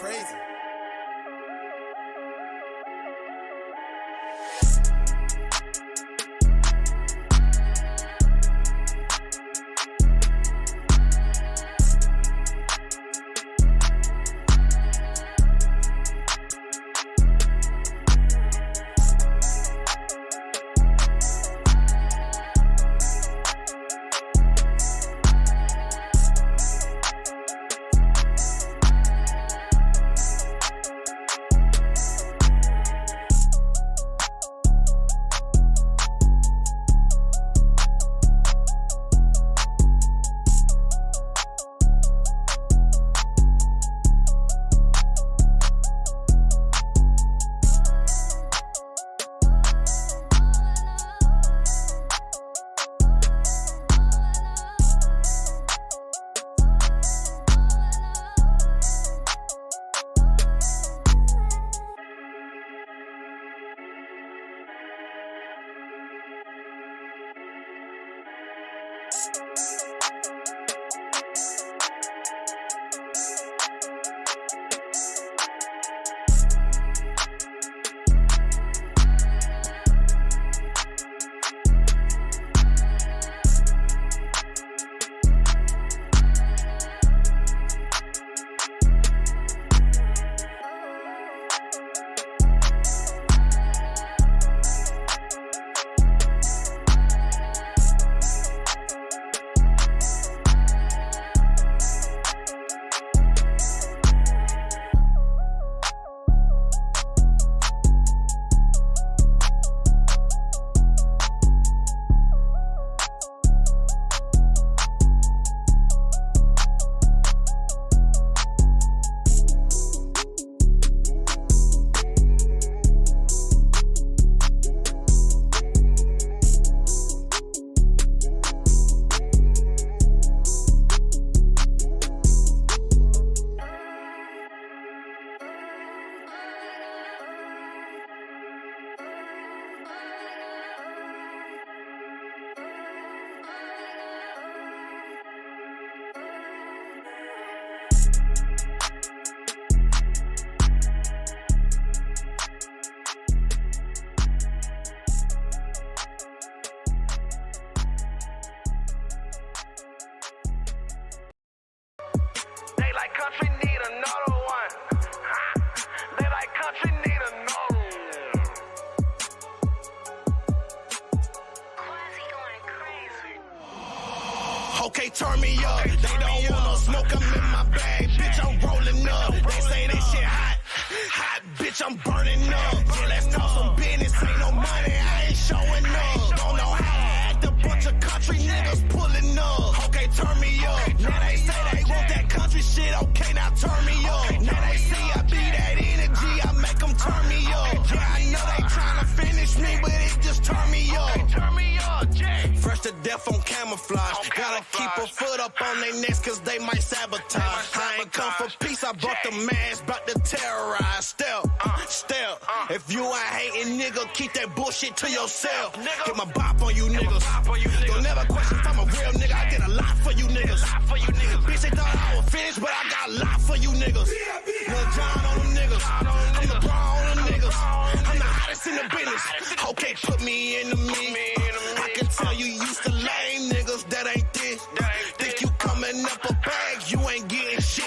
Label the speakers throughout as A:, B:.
A: crazy.
B: They like country need another one. They like country need another one.
C: Quasi going crazy.
A: Okay, turn me up. They don't want no smoke, I'm in my bag. Bitch, I'm rolling up. They say that shit hot. Hot, bitch, I'm burning up. Yeah, let's talk some business. Ain't no money, I ain't showing up. Don't know how to act. A bunch of country niggas pulling up. Okay, turn me up. Now they say they want that country shit. Okay, now turn me up. Now they see I be that energy. I make them turn me up. Yeah, I know they tryna finish me, but it just turn me up.
B: Turn me up, Jay.
A: Fresh to death on camouflage.
B: On
A: Gotta
B: camouflage.
A: keep a foot up on their necks cause they might sabotage. I ain't come for peace, I brought the mask, brought to terrorize. Step, step. If you a hating nigga, keep that bullshit to yourself.
B: Nigga.
A: Get my bop on you niggas.
B: bop on you niggas.
A: Don't never question if I'm a real nigga. I did a lot for you niggas.
B: For you niggas.
A: Bitch, they thought I was finished, but I got a lot for you niggas. Lil John on them niggas. I'm the bra on them niggas. I'm the hottest in the business. Okay, put me in the mix. I can tell you used to lame niggas that ain't this. Think you coming up a bag, you ain't getting shit.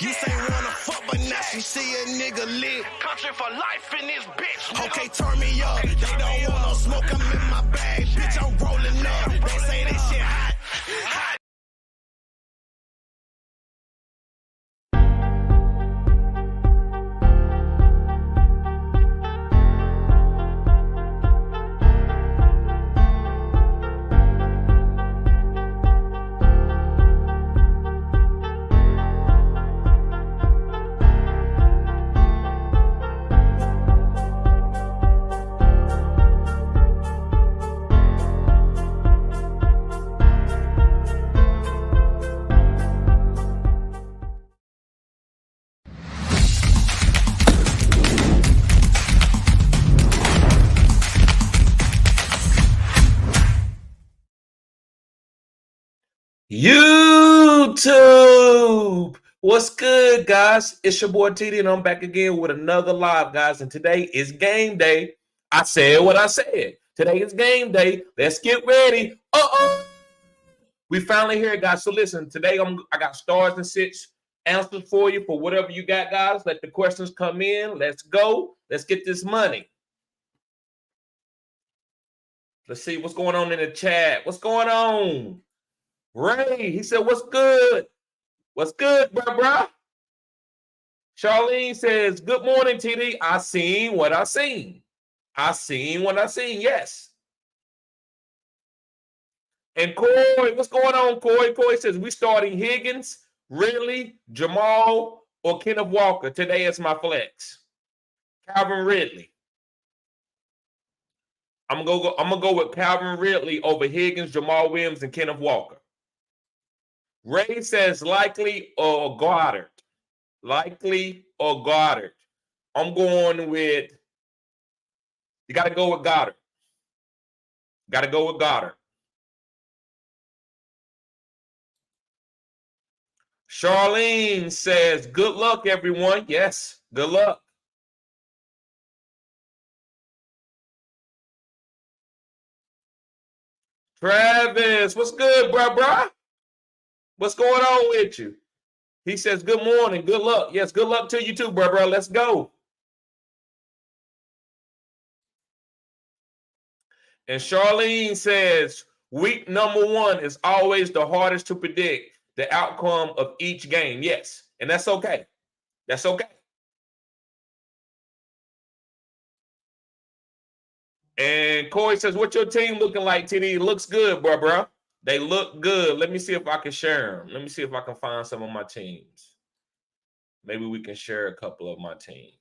A: You say wanna fuck, but now she see a nigga lit.
B: Country for life in this bitch. nigga.
A: Okay, turn me up. They don't want no smoke, I'm in my bag. Bitch, I'm rolling up. They say that shit hot. Hot.
D: YouTube, What's good, guys? It's your boy TD, and I'm back again with another live, guys. And today is game day. I said what I said. Today is game day. Let's get ready. We finally here, guys. So listen, today I got stars and sits answers for you for whatever you got, guys. Let the questions come in. Let's go. Let's get this money. Let's see what's going on in the chat. What's going on? Ray, he said, what's good? What's good, bruh? Charlene says, good morning, TD. I seen what I seen. I seen what I seen, yes. And Coy, what's going on, Coy? Coy says, we starting Higgins, Ridley, Jamal, or Kenneth Walker. Today is my flex. Calvin Ridley. I'm gonna go with Calvin Ridley over Higgins, Jamal Williams, and Kenneth Walker. Ray says likely or Goddard. Likely or Goddard. I'm going with, you got to go with Goddard. Got to go with Goddard. Charlene says, good luck, everyone. Yes, good luck. Travis, what's good, bruh? What's going on with you? He says, good morning, good luck. Yes, good luck to you too, bruh. Let's go. And Charlene says, week number 1 is always the hardest to predict the outcome of each game. Yes, and that's okay. That's okay. And Corey says, what's your team looking like, TD? Looks good, bruh. They look good. Let me see if I can share them. Let me see if I can find some of my teams. Maybe we can share a couple of my teams.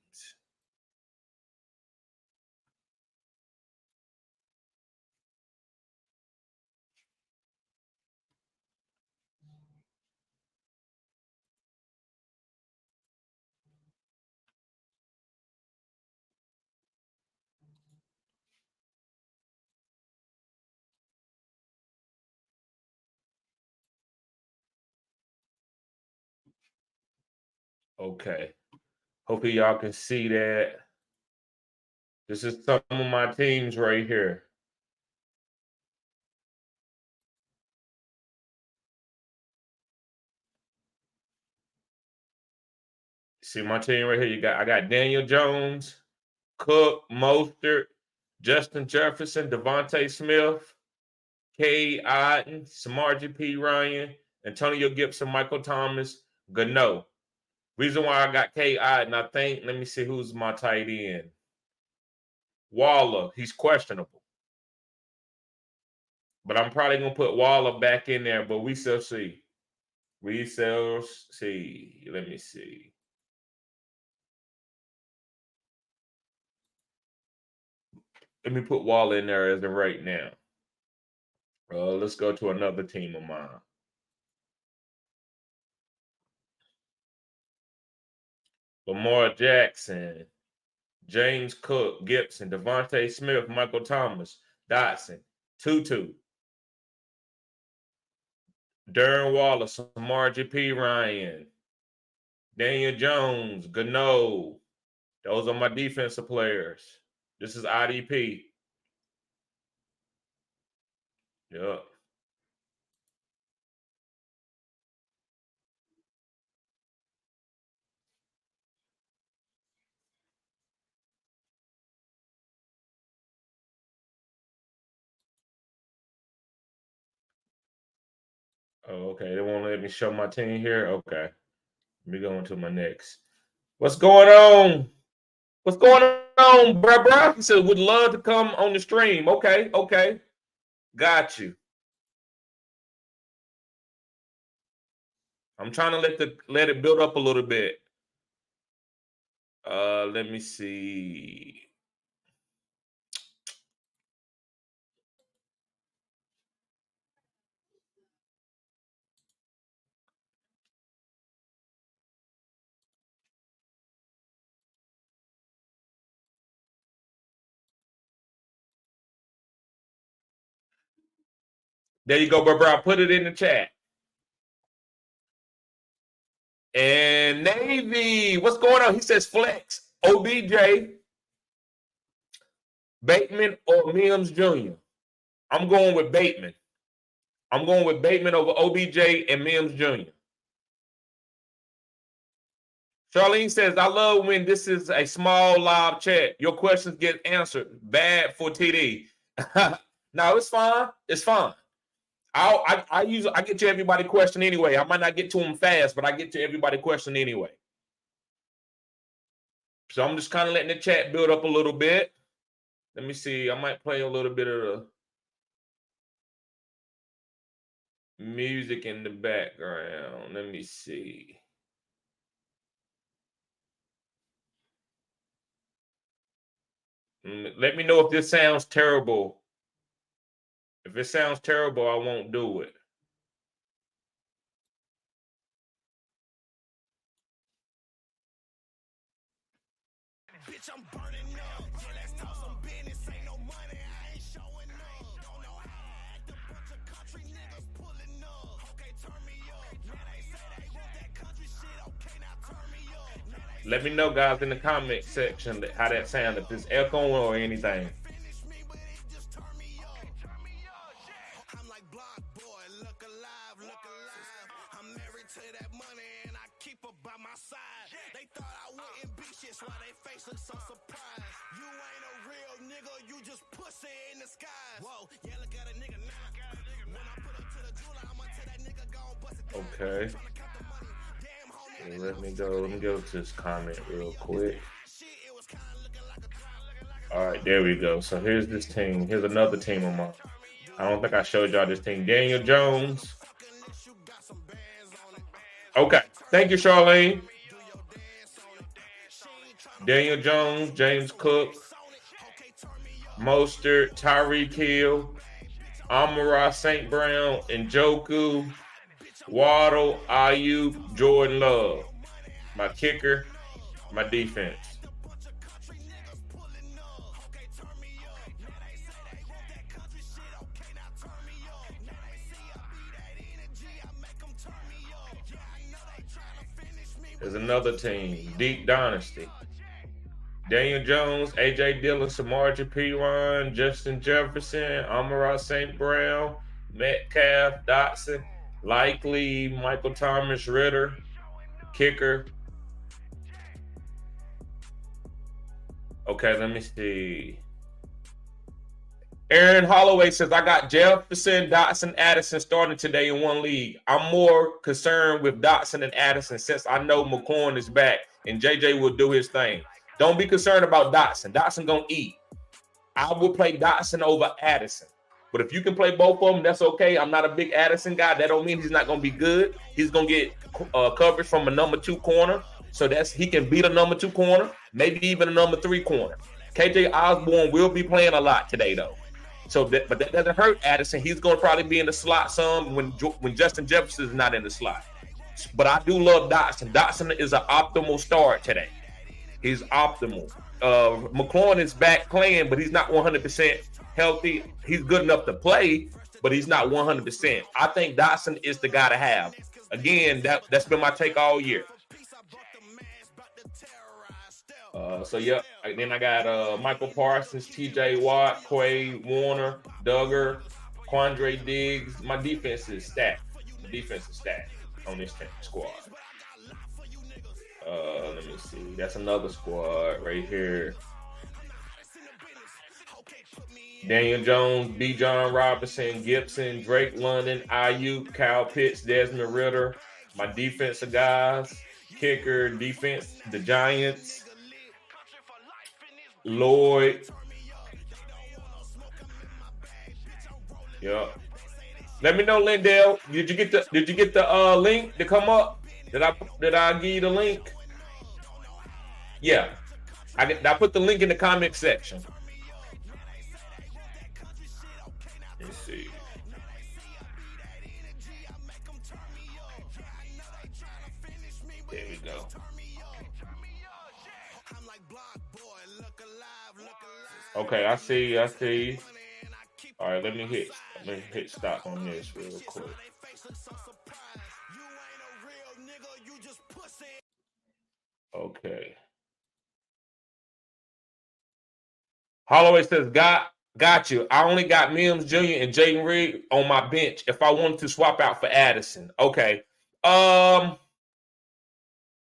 D: Okay. Hopefully y'all can see that. This is some of my teams right here. See my team right here. I got Daniel Jones, Cook, Mostert, Justin Jefferson, Devontae Smith, Cade Otton, Samaje Perine, Antonio Gibson, Michael Thomas, Gano. Reason why I got Cade Otton, I think, let me see who's my tight end. Waller, he's questionable. But I'm probably going to put Waller back in there, but we shall see. We shall see. Let me see. Let me put Waller in there as of right now. Let's go to another team of mine. Lamar Jackson, James Cook, Gibson, Devontae Smith, Michael Thomas, Dotson, Tutu, Darren Waller, Samaje Perine, Daniel Jones, Gano. Those are my defensive players. This is IDP. Yep. Oh, okay. They won't let me show my team here. Okay. Let me go into my next. What's going on? What's going on, bruh? He said, would love to come on the stream. Okay. Got you. I'm trying to let it build up a little bit. Let me see. There you go, bro. Put it in the chat. And Navy, what's going on? He says flex, OBJ, Bateman, or Mims Jr. I'm going with Bateman. I'm going with Bateman over OBJ and Mims Jr. Charlene says, I love when this is a small live chat. Your questions get answered. Bad for TD. No, it's fine. It's fine. I get to everybody question anyway. I might not get to them fast, but I get to everybody question anyway. So I'm just kind of letting the chat build up a little bit. Let me see. I might play a little bit of the music in the background. Let me see. Let me know if this sounds terrible. If it sounds terrible, I won't do it.
A: Bitch, I'm burning up. Yeah, let's talk some business. Ain't no money, I ain't showing up. Don't know how I act. A bunch of country niggas pulling up. Okay, turn me up. Now they say they want that country shit. Okay, now turn me up.
D: Let me know, guys, in the comment section how that sounds, if it's echoing or anything.
A: Finish me, but it just turn me up. I'm like Block Boy, look alive, look alive. I'm married to that money and I keep her by my side. They thought I wouldn't be shit, so they face look so surprised. You ain't a real nigga, you just pussy in the skies. Whoa, yeah, look at a nigga now. When I put up to the jeweler, I'ma tell that nigga gon' bust it down.
D: Okay. Let me go to this comment real quick. All right, there we go. So here's this team. Here's another team of mine. I don't think I showed y'all this team. Daniel Jones. Okay. Thank you, Charlene. Daniel Jones, James Cook, Mostert, Tyreek Hill, Amon-Ra St. Brown, Njoku, Waddle, Ayuk, Jordan Love. My kicker, my defense. There's another team, Deep Dynasty. Daniel Jones, A.J. Dillon, Samaje Perine, Justin Jefferson, Amon-Ra St. Brown, Metcalf, Dotson, Likely, Michael Thomas, Ritter, kicker. Okay, let me see. Aaron Holloway says, I got Jefferson, Dotson, Addison starting today in one league. I'm more concerned with Dotson and Addison since I know McCoy is back and JJ will do his thing. Don't be concerned about Dotson. Dotson going to eat. I will play Dotson over Addison. But if you can play both of them, that's okay. I'm not a big Addison guy. That don't mean he's not going to be good. He's going to get coverage from a number 2 corner. So he can beat a number 2 corner, maybe even a number 3 corner. KJ Osborne will be playing a lot today, though. But that doesn't hurt Addison. He's going to probably be in the slot some when Justin Jefferson is not in the slot. But I do love Dotson. Dotson is an optimal start today. He's optimal. McLaurin is back playing, but he's not 100% healthy. He's good enough to play, but he's not 100%. I think Dotson is the guy to have. Again, that's been my take all year. Then I got Michael Parsons, T.J. Watt, Quay, Warner, Duggar, Quandre Diggs. My defense is stacked. On this squad. Let me see. That's another squad right here. Daniel Jones, B. John Robinson, Gibson, Drake London, Ayuk, Kyle Pitts, Desmond Ritter. My defensive guys, kicker, defense, the Giants, Lloyd. Yep. Let me know, Lindell. Did you get the link to come up? Did I give you the link? Yeah. I put the link in the comment section. Let's see. There we go. Okay, I see. All right, let me hit stop on this real quick. Holloway says, got you. I only got Mims Jr. and Jaden Reed on my bench if I wanted to swap out for Addison. Okay. I'll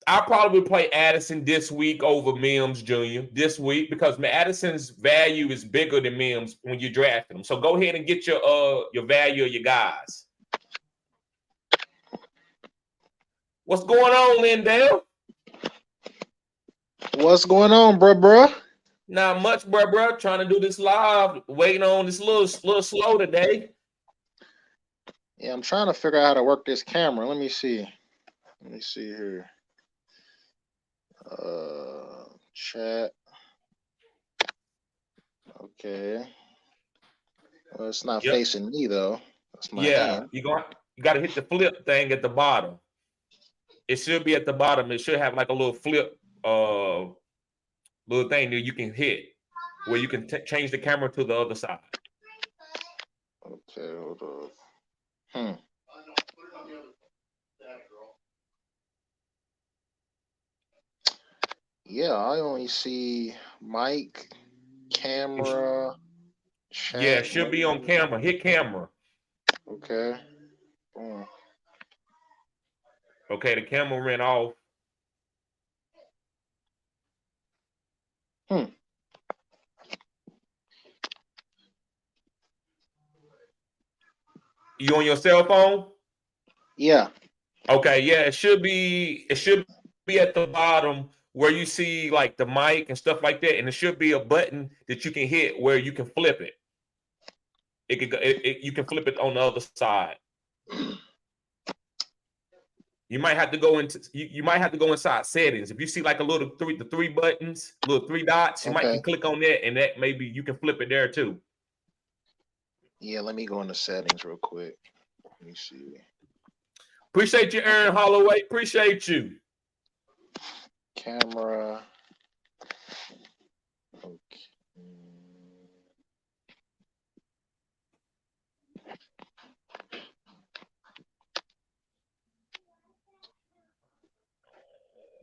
D: probably play Addison this week over Mims Jr. this week because Addison's value is bigger than Mims when you draft him. So go ahead and get your value of your guys. What's going on, Lindale?
E: What's going on, bruh?
D: Not much, bruh. Trying to do this live. Waiting on this little slow today.
E: Yeah, I'm trying to figure out how to work this camera. Let me see here. Chat. Okay. Well, it's not facing me though. That's my hand.
D: You got to hit the flip thing at the bottom. It should be at the bottom. It should have like a little flip, little thing that you can hit where you can change the camera to the other side.
E: Okay, hold on. Yeah, I only see mic, camera, chat.
D: Yeah, it should be on camera. Hit camera.
E: Okay. Boom.
D: Okay, the camera went off. You on your cell phone?
E: Yeah.
D: Okay, yeah, it should be at the bottom where you see like the mic and stuff like that, and it should be a button that you can hit where you can flip it. You can flip it on the other side. You might have to go inside settings. If you see like the three buttons, little three dots, you might can click on that, and that maybe you can flip it there too.
E: Yeah, let me go into settings real quick. Let me see.
D: Appreciate you, Aaron Holloway. Appreciate you.
E: Camera. Okay.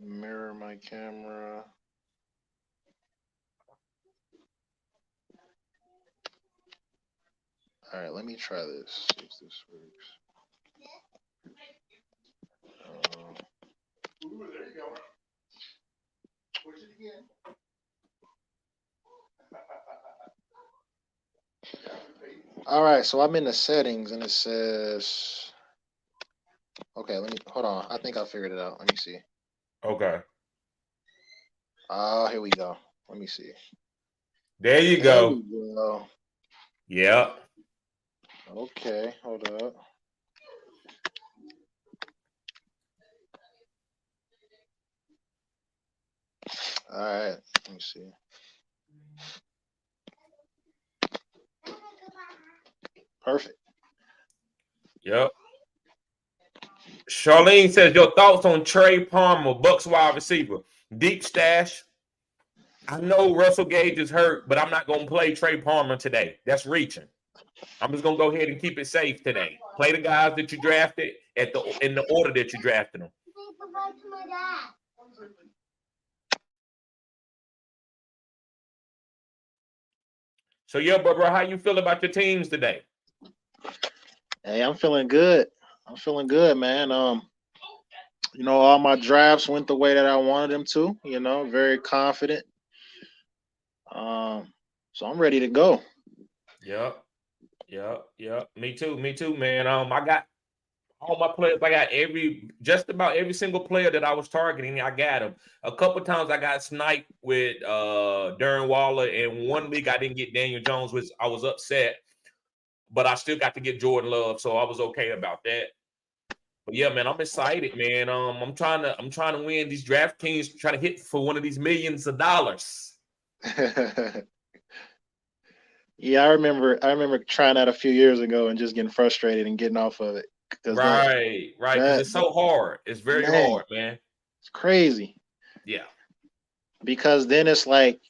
E: Mirror my camera. All right, let me try this. See if this works. There you go. Push it again. All right, so I'm in the settings and it says, okay, hold on. I think I figured it out. Let me see.
D: Okay.
E: Here we go. Let me see.
D: There you go. Yeah.
E: Okay, hold up. All right, let me see. Perfect.
D: Yep. Charlene says, your thoughts on Trey Palmer, Bucks wide receiver. Deep stash. I know Russell Gage is hurt, but I'm not going to play Trey Palmer today. That's reaching. I'm just going to go ahead and keep it safe today. Play the guys that you drafted in the order that you drafted them. So, yeah, bro, how you feel about your teams today?
E: Hey, I'm feeling good. Man. All my drafts went the way that I wanted them to, very confident. So I'm ready to go.
D: Yep. Me too, man. I got all my players. I got just about every single player that I was targeting. I got them. A couple times I got sniped with Darren Waller. In one league, I didn't get Daniel Jones, which I was upset. But I still got to get Jordan Love, so I was okay about that. But yeah, man, I'm excited, man. I'm trying to win these DraftKings, trying to hit for one of these millions of dollars.
E: Yeah, I remember trying that a few years ago and just getting frustrated and getting off of it.
D: Right. It's so hard. It's very hard, man.
E: It's crazy.
D: Yeah.
E: Because then it's like,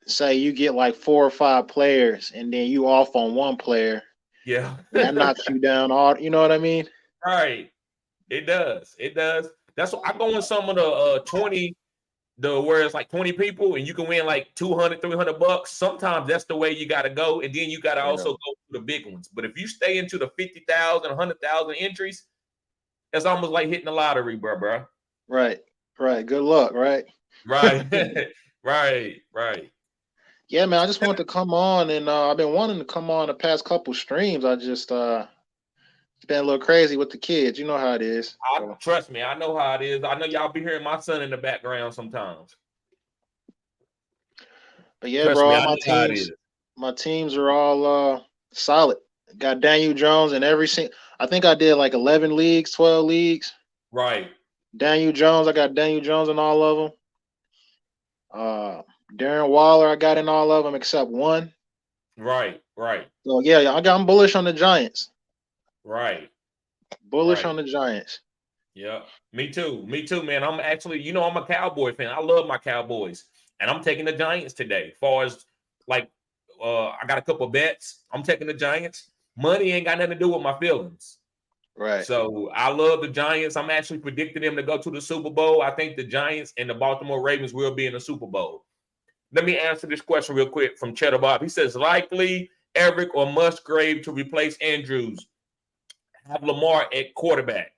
E: say you get like 4 or 5 players and then you off on one player.
D: Yeah.
E: That knocks you down all, you know what I mean?
D: Right. It does. That's what I go in some of the 20 where it's like 20 people and you can win like 200, $300. Sometimes that's the way you got to go. And then you got to also go to the big ones. But if you stay into the 50,000, 100,000 entries, it's almost like hitting the lottery, bro.
E: Right. Good luck, right?
D: Right. right.
E: Yeah, man. I just wanted to come on, and I've been wanting to come on the past couple streams. I just it's been a little crazy with the kids. You know how it is.
D: Trust me, I know how it is. I know y'all be hearing my son in the background sometimes.
E: But yeah, bro, my teams are all solid. Got Daniel Jones in every single. I think I did like 11 leagues, 12 leagues.
D: Right.
E: Daniel Jones, I got Daniel Jones in all of them. Darren Waller, I got in all of them except one.
D: Right.
E: So yeah, I'm bullish on the Giants.
D: Right.
E: Bullish on the Giants.
D: Yeah. Me too, man. I'm actually, I'm a Cowboy fan. I love my Cowboys. And I'm taking the Giants today. As far as like I got a couple of bets. I'm taking the Giants. Money ain't got nothing to do with my feelings.
E: Right.
D: So I love the Giants. I'm actually predicting them to go to the Super Bowl. I think the Giants and the Baltimore Ravens will be in the Super Bowl. Let me answer this question real quick from Cheddar Bob. He says, likely Everett or Musgrave to replace Andrews. Have Lamar at quarterback.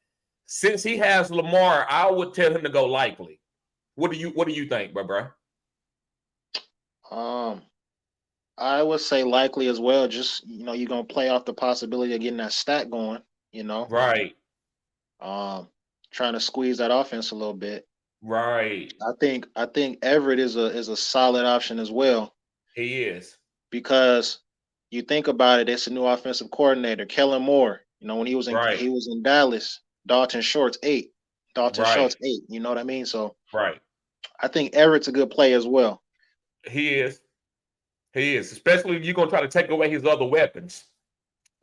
D: Since he has Lamar, I would tell him to go likely. What do you think, bro?
E: I would say likely as well. Just you're gonna play off the possibility of getting that stat going.
D: Right.
E: Trying to squeeze that offense a little bit.
D: Right.
E: I think Everett is a solid option as well.
D: He is.
E: Because you think about it, it's a new offensive coordinator, Kellen Moore. When he was in Dallas, Dalton Schultz 8. Schultz 8. You know what I mean? So I think Everett's a good play as well.
D: He is. Especially if you're gonna try to take away his other weapons.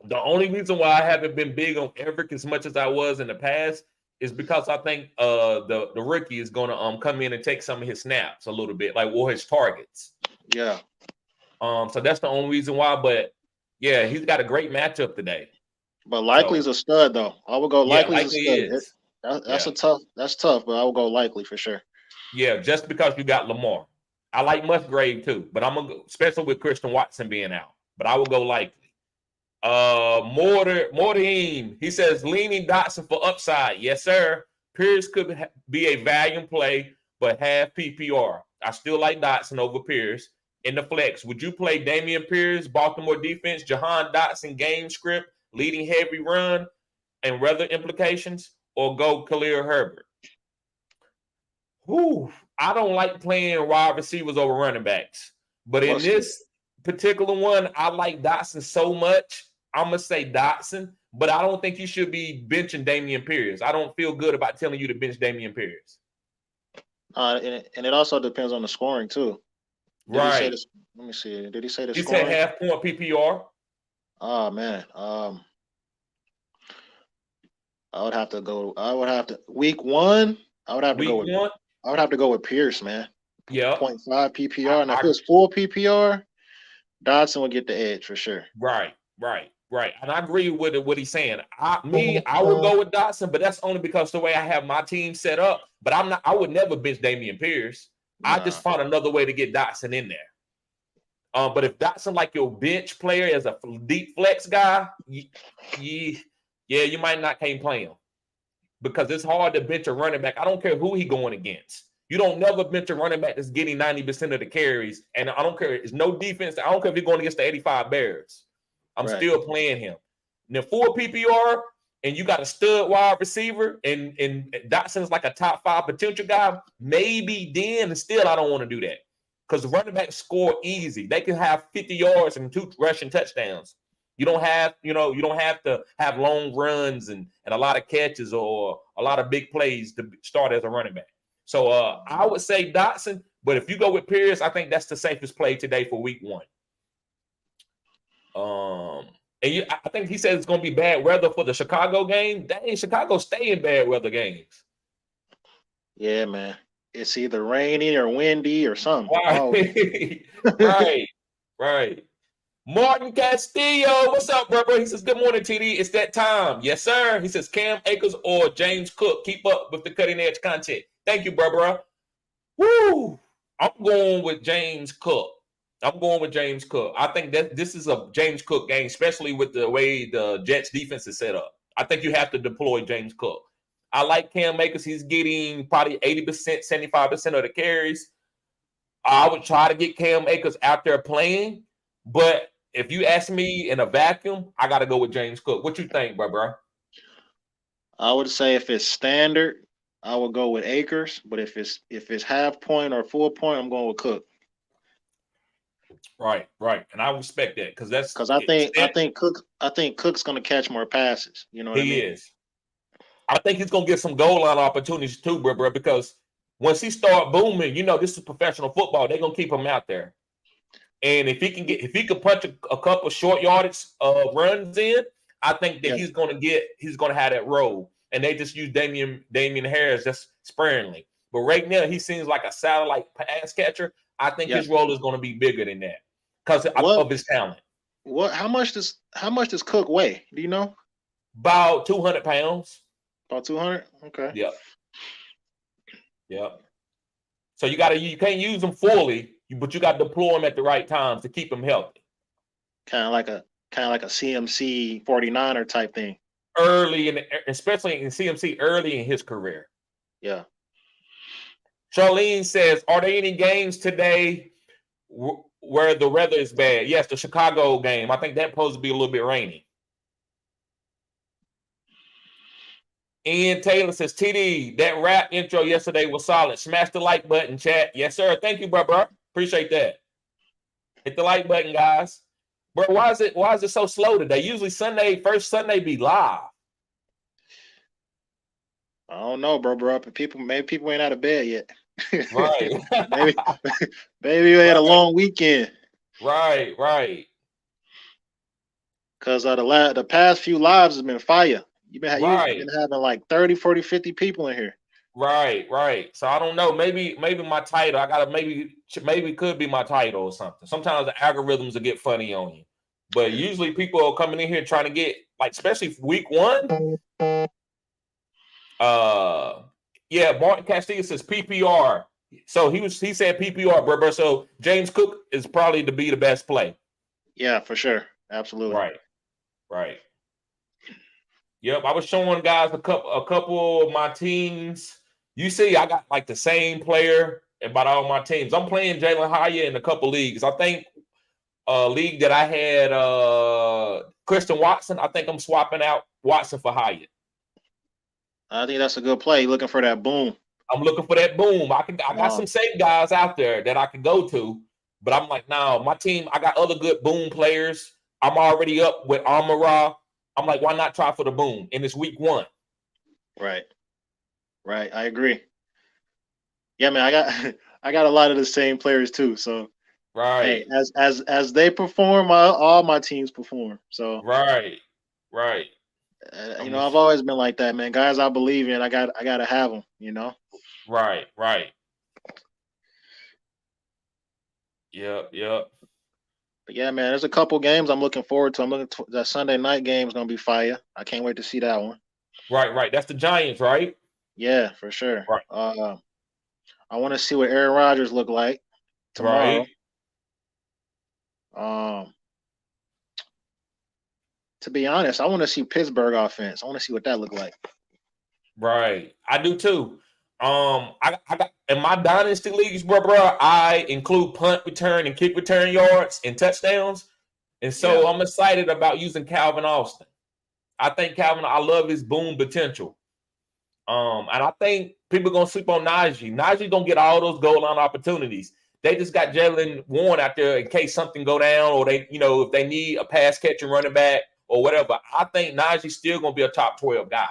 D: The only reason why I haven't been big on Everett as much as I was in the past is because I think the rookie is gonna come in and take some of his snaps a little bit, or his targets.
E: Yeah.
D: So that's the only reason why. But yeah, he's got a great matchup today.
E: But likely's a stud though. I would go likely's a stud. That's tough, but I will go likely for sure. Yeah,
D: just because you got Lamar. I like Musgrave too, but I'm gonna go, especially with Christian Watson being out. But I will go likely. Mordeem, he says leaning Dotson for upside. Yes, sir. Pierce could be a volume play, but have PPR. I still like Dotson over Pierce. In the flex, would you play Damian Pierce, Baltimore defense, Jahan Dotson game script, leading heavy run, and weather implications, or go Khalil Herbert? I don't like playing wide receivers over running backs. But in this particular one, I like Dotson so much. I'm going to say Dotson, but I don't think you should be benching Damian Pierce. I don't feel good about telling you to bench Damian Pierce.
E: And it also depends on the scoring, too.
D: Right.
E: Let me see. Did he say the
D: he
E: scoring?
D: He said half-point PPR.
E: Oh, man. I would have to week one. I would have to go with Pierce, man.
D: Yeah.
E: 0.5 PPR. And if it was full PPR, Dotson would get the edge for sure.
D: Right. And I agree with what he's saying. I would go with Dotson, but that's only because the way I have my team set up. But I would never bench Damian Pierce. I just found another way to get Dotson in there. But if Dotson like your bench player as a deep flex guy, you might not can't play him because it's hard to bench a running back. I don't care who he going against. You don't never bench a running back that's getting 90% of the carries. And I don't care. It's no defense. I don't care if you're going against the 85 Bears. I'm still playing him. Now, full PPR, and you got a stud wide receiver, and Dotson's like a top 5 potential guy, maybe then still I don't want to do that. Because the running backs score easy. They can have 50 yards and 2 rushing touchdowns. You don't have to have long runs and a lot of catches or a lot of big plays to start as a running back. So I would say Dotson, but if you go with Pierce, I think that's the safest play today for week 1. I think he said it's going to be bad weather for the Chicago game. Dang, Chicago stay in bad weather games.
E: Yeah, man. It's either rainy or windy or something.
D: Right. Martin Castillo, what's up, bro? He says, good morning, TD. It's that time. Yes, sir. He says, Cam Akers or James Cook. Keep up with the cutting edge content. Thank you, bro. Woo! I'm going with James Cook. I think that this is a James Cook game, especially with the way the Jets defense is set up. I think you have to deploy James Cook. I like Cam Akers. He's getting probably 80%, 75% of the carries. I would try to get Cam Akers out there playing, but if you ask me in a vacuum, I got to go with James Cook. What you think, bro?
E: I would say if it's standard, I would go with Akers, but if it's half point or full point, I'm going with Cook.
D: Right, and I respect that because
E: I think Cook's going to catch more passes. You know what I mean?
D: He is. I think he's going to get some goal line opportunities too, bro, because once he start booming, this is professional football. They're going to keep him out there. And if he can punch a couple short yardage runs in, I think that he's going to have that role. And they just use Damien Harris just sparingly. But right now, he seems like a satellite pass catcher. I think his role is going to be bigger than that because of his talent.
E: How much does Cook weigh? Do you know?
D: About 200 pounds.
E: About 200? Okay.
D: Yep. So you can't use them fully, but you got to deploy them at the right times to keep them healthy.
E: Kind of like a CMC 49er type thing.
D: Especially in CMC early in his career.
E: Yeah.
D: Charlene says, are there any games today where the weather is bad? Yes, the Chicago game. I think that's supposed to be a little bit rainy. Ian Taylor says, TD, that rap intro yesterday was solid. Smash the like button, chat. Yes, sir. Thank you, bro. Appreciate that. Hit the like button, guys. Bro, why is it so slow today? Usually first Sunday be live.
E: I don't know, bro. Maybe people ain't out of bed yet.
D: Right.
E: maybe you had a long weekend.
D: Right.
E: Because the past few lives has been fire. You've been having like 30, 40, 50 people in here.
D: Right. So I don't know. Maybe my title. I gotta maybe could be my title or something. Sometimes the algorithms will get funny on you. But usually people are coming in here trying to get, like, especially week 1. Martin Castillo says PPR. So he said PPR, bro. So James Cook is probably to be the best play.
E: Yeah, for sure. Absolutely.
D: Right. Yep, I was showing guys a couple of my teams. You see, I got like the same player about all my teams. I'm playing Jalen Hyatt in a couple leagues. I think a league that I had Christian Watson. I think I'm swapping out Watson for Hyatt.
E: I think that's a good play. Looking for that boom.
D: I'm looking for that boom. I got some safe guys out there that I can go to, but I'm like, no, my team. I got other good boom players. I'm already up with Amon-Ra. I'm like, why not try for the boom? And it's week 1.
E: Right. I agree. Yeah, man, I got a lot of the same players too. So
D: right.
E: Hey, as they perform, all my teams perform. So
D: right.
E: I've always been like that, man. Guys I believe in, I gotta have them.
D: Right. Yep.
E: But yeah, man, there's a couple games I'm looking forward to. That Sunday night game is gonna be fire. I can't wait to see that one.
D: Right. That's the Giants, right?
E: Yeah, for sure.
D: Right.
E: I want to see what Aaron Rodgers look like tomorrow. Right. To be honest, I want to see Pittsburgh offense. I want to see what that look like.
D: Right, I do too. I got in my dynasty leagues, bro. I include punt return and kick return yards and touchdowns, and so I'm excited about using Calvin Austin. I think I love his boom potential. And I think people are gonna sleep on Najee. Najee gonna get all those goal line opportunities. They just got Jalen Warren out there in case something go down, or they, if they need a pass catching running back or whatever. I think Najee's still gonna be a top 12 guy.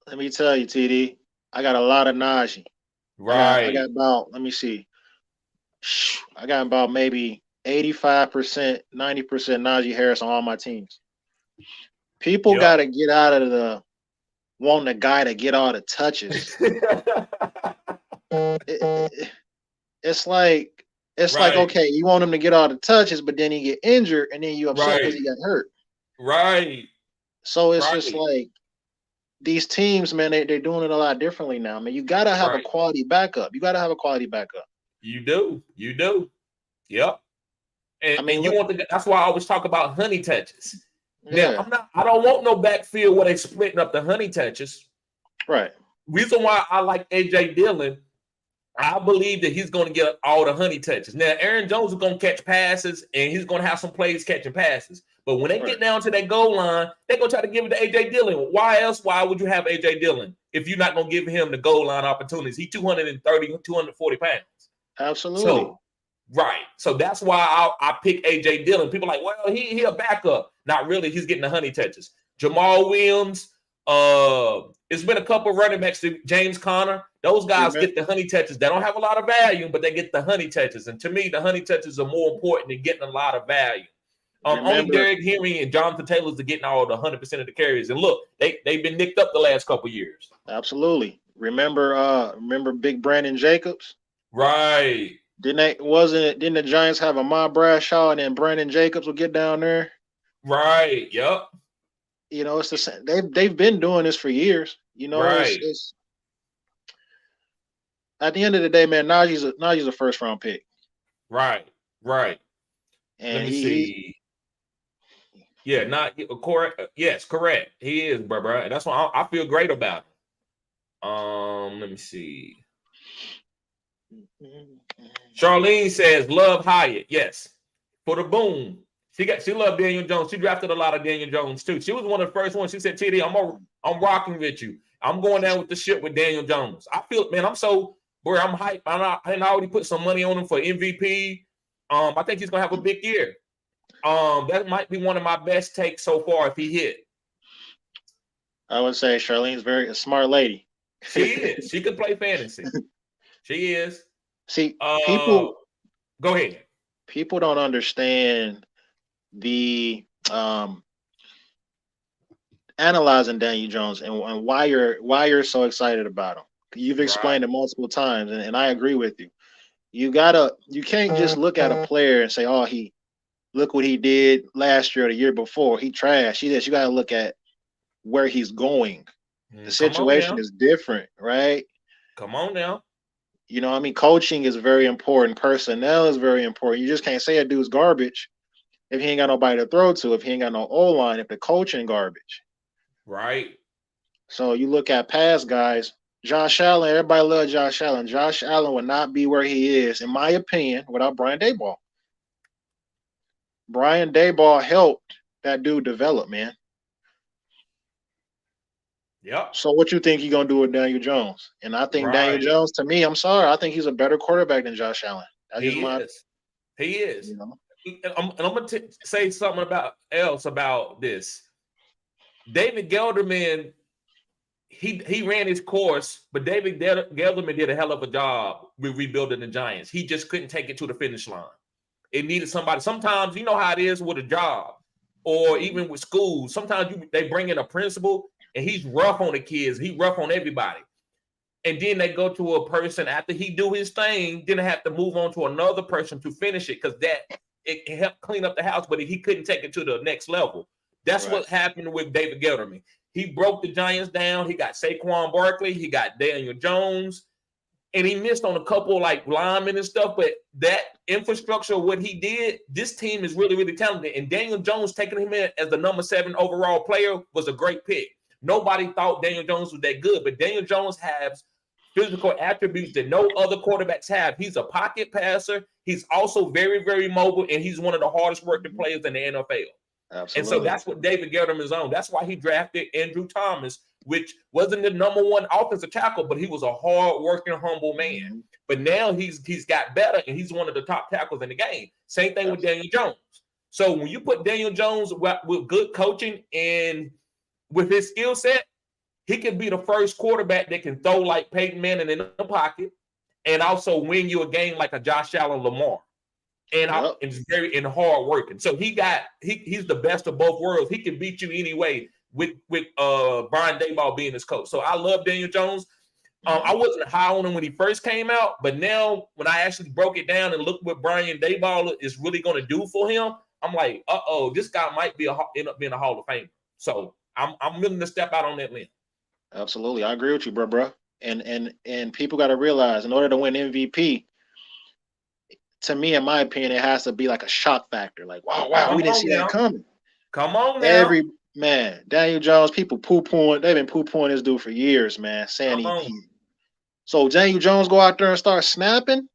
E: Let me tell you, TD, I got a lot of Najee.
D: Right.
E: I got about, let me see. I got about maybe 85%, 90% Najee Harris on all my teams. People got to get out of the wanting a guy to get all the touches. It's like, okay, you want him to get all the touches, but then he get injured, and then you upset because he got hurt.
D: Right.
E: So it's just like, these teams, man, they're doing it a lot differently now. Man, you gotta have a quality backup. You gotta have a quality backup.
D: You do. Yep. And, I mean, and you want that's why I always talk about honey touches. Yeah. Now, I don't want no backfield where they splitting up the honey touches.
E: Right.
D: Reason why I like AJ Dillon, I believe that he's going to get all the honey touches. Now, Aaron Jones is going to catch passes, and he's going to have some plays catching passes. But when they get down to that goal line, they're going to try to give it to AJ Dillon. Why would you have AJ Dillon if you're not going to give him the goal line opportunities? He's 230, 240 pounds.
E: Absolutely.
D: So, so that's why I pick AJ Dillon. People are like, well, he a backup. Not really. He's getting the honey touches. Jamal Williams. It's been a couple running backs. James Conner. Those guys get the honey touches. They don't have a lot of value, but they get the honey touches. And to me, the honey touches are more important than getting a lot of value. Only Derrick Henry and Jonathan Taylor's are getting all the 100% of the carries. And look, they've been nicked up the last couple years.
E: Absolutely. Remember Big Brandon Jacobs?
D: Right.
E: Didn't the Giants have Ahmad Bradshaw and then Brandon Jacobs will get down there?
D: Right. Yep.
E: You know, it's the same. They've been doing this for years. You know, it's at the end of the day, man, Najee's a first round pick.
D: Right.
E: And
D: let me see. Yeah, correct. Yes, correct. He is, bro. And that's why I feel great about it. Let me see. Charlene says, love Hyatt. Yes. For the boom. She loved Daniel Jones. She drafted a lot of Daniel Jones too. She was one of the first ones. She said, TD, I'm rocking with you. I'm going down with the shit with Daniel Jones. I feel, man, I'm hyped. I already put some money on him for MVP. I think he's gonna have a big year. That might be one of my best takes so far if he hit.
E: I would say Charlene's a smart lady.
D: She is. She could play fantasy. She is.
E: See, people
D: go ahead.
E: People don't understand the analyzing Daniel Jones and why you're so excited about him. You've explained it multiple times, and I agree with you. You can't just look at a player and say, oh, look what he did last year or the year before. He trashed. You got to look at where he's going. The situation is different, right?
D: Come on now.
E: You know what I mean? Coaching is very important. Personnel is very important. You just can't say a dude's garbage if he ain't got nobody to throw to, if he ain't got no O-line, if the coaching garbage.
D: Right.
E: So you look at past guys, Josh Allen, everybody loves Josh Allen. Josh Allen would not be where he is, in my opinion, without Brian Daboll. Brian Daboll helped that dude develop, man.
D: Yep.
E: So what you think you're going to do with Daniel Jones? And I think Daniel Jones, to me, I'm sorry, I think he's a better quarterback than Josh Allen.
D: He is.
E: You know?
D: I'm going to say something else about this. David Gettleman, he ran his course, but David Gettleman did a hell of a job with rebuilding the Giants. He just couldn't take it to the finish line. It needed somebody. Sometimes, you know how it is with a job or even with schools. Sometimes they bring in a principal and he's rough on the kids. He's rough on everybody. And then they go to a person after he do his thing, then they have to move on to another person to finish it because it can help clean up the house, but he couldn't take it to the next level. That's what happened with David Gettleman. He broke the Giants down. He got Saquon Barkley. He got Daniel Jones. And he missed on a couple like linemen and stuff. But that infrastructure, what he did, this team is really, really talented. And Daniel Jones taking him in as the number 7 overall player was a great pick. Nobody thought Daniel Jones was that good. But Daniel Jones has physical attributes that no other quarterbacks have. He's a pocket passer. He's also very, very mobile. And he's one of the hardest working players in the NFL.
E: Absolutely.
D: And so that's what David Gettleman is on. That's why he drafted Andrew Thomas, which wasn't the number 1 offensive tackle, but he was a hard-working, humble man. Mm-hmm. But now he's got better, and he's one of the top tackles in the game. Same thing with Daniel Jones. So when you put Daniel Jones with good coaching and with his skill set, he can be the first quarterback that can throw like Peyton Manning in the pocket and also win you a game like a Josh Allen Lamar. And it's very hard working. So he's the best of both worlds. He can beat you anyway with Brian Daboll being his coach. So I love Daniel Jones. I wasn't high on him when he first came out, but now when I actually broke it down and looked what Brian Daboll is really going to do for him, I'm like, this guy might end up being a Hall of Famer. So I'm willing to step out on that limb.
E: Absolutely. I agree with you, bro. And people got to realize in order to win MVP, to me, in my opinion, it has to be like a shock factor. Like, wow, we didn't see that coming.
D: Come on now.
E: Man, Daniel Jones, people poo-pooing. They've been poo-pooing this dude for years, man. Saying so Daniel Jones go out there and start snapping.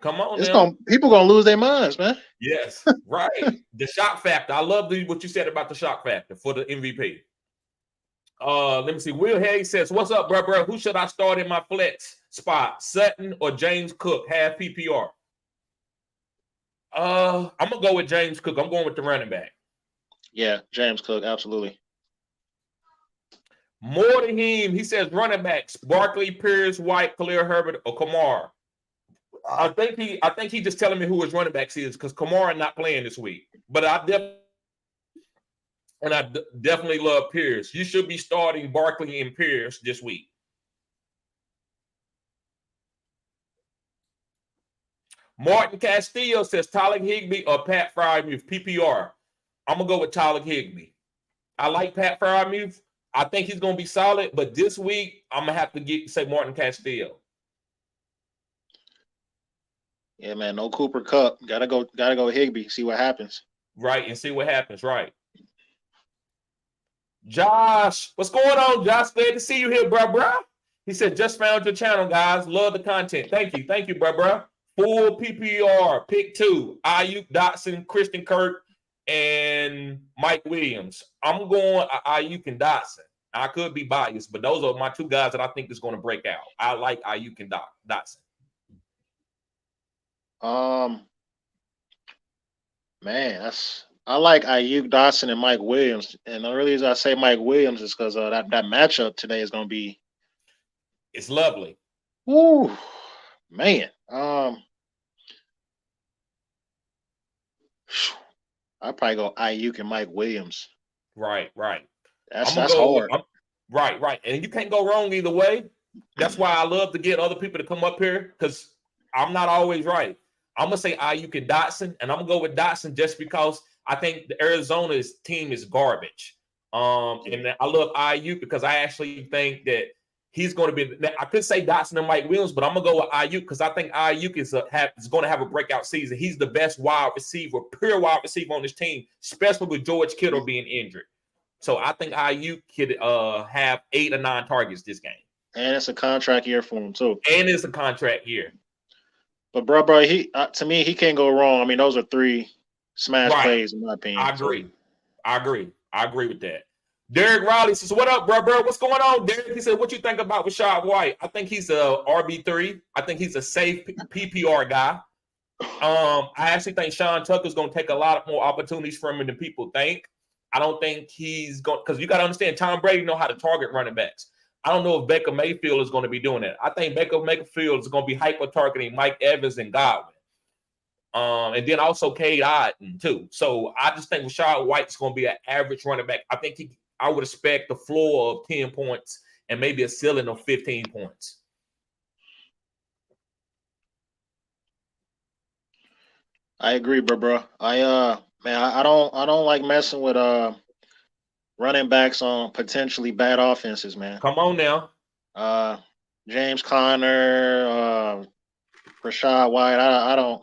D: Come on,
E: people gonna lose their minds, man.
D: Yes, right. The shock factor. I love what you said about the shock factor for the MVP. Let me see. Will Hayes says, "What's up, bro? Who should I start in my flex spot? Sutton or James Cook? Half PPR." I'm gonna go with James Cook. I'm going with the running back.
E: Yeah, James Cook, absolutely.
D: More than him, he says running backs: Barkley, Pierce, White, Khalil Herbert, or Kamara. I think he just telling me who his running backs is because Kamara not playing this week. But I definitely love Pierce. You should be starting Barkley and Pierce this week. Martin Castillo says Tyler Higbee or Pat Freiermuth, PPR. I'm going to go with Tyler Higbee. I like Pat Freiermuth. I think he's going to be solid, but this week I'm going to have to say Martin Castillo.
E: Yeah, man, no Cooper Kupp. Gotta go Higbee, see what happens.
D: Right, and see what happens, right. Josh, what's going on, Josh? Glad to see you here, bro. He said, just found your channel, guys. Love the content. Thank you, bro. Full PPR, pick 2. Ayuk, Dotson, Christian Kirk, and Mike Williams. I'm going Ayuk and Dotson. I could be biased, but those are my 2 guys that I think is going to break out. I like Ayuk and Dotson.
E: Man, I like Ayuk, Dotson, and Mike Williams. And the only reason I say Mike Williams is because that matchup today is going to be.
D: It's lovely.
E: Woo, man. I'd probably go Ayuk and Mike Williams.
D: Right.
E: That's hard.
D: Right. And you can't go wrong either way. That's why I love to get other people to come up here because I'm not always right. I'm going to say Ayuk and Dotson, and I'm going to go with Dotson just because I think the Arizona's team is garbage. And I love Ayuk because I actually think that he's going to be – I could say Dotson and Mike Williams, but I'm going to go with Ayuk because I think Ayuk is going to have a breakout season. He's the best pure wide receiver on this team, especially with George Kittle being injured. So I think Ayuk could have 8 or 9 targets this game.
E: And it's a contract year for him, too.
D: And it's a contract year.
E: But, bro, to me, he can't go wrong. I mean, those are 3 smash plays, in my opinion.
D: I agree with that. Derek Riley says, what up, bro? What's going on, Derek? He said, what you think about Rachaad White? I think he's a RB3. I think he's a safe PPR guy. I actually think Sean Tucker's going to take a lot more opportunities from him than people think. I don't think he's going – because you got to understand, Tom Brady know how to target running backs. I don't know if Baker Mayfield is going to be doing that. I think Baker Mayfield is going to be hyper-targeting Mike Evans and Godwin. And then also Cade Otton, too. So I just think Rachaad White is going to be an average running back. I would expect the floor of 10 points and maybe a ceiling of 15 points.
E: I agree, bro. I don't like messing with running backs on potentially bad offenses, man.
D: Come on now.
E: James Conner, Rachaad White. I don't.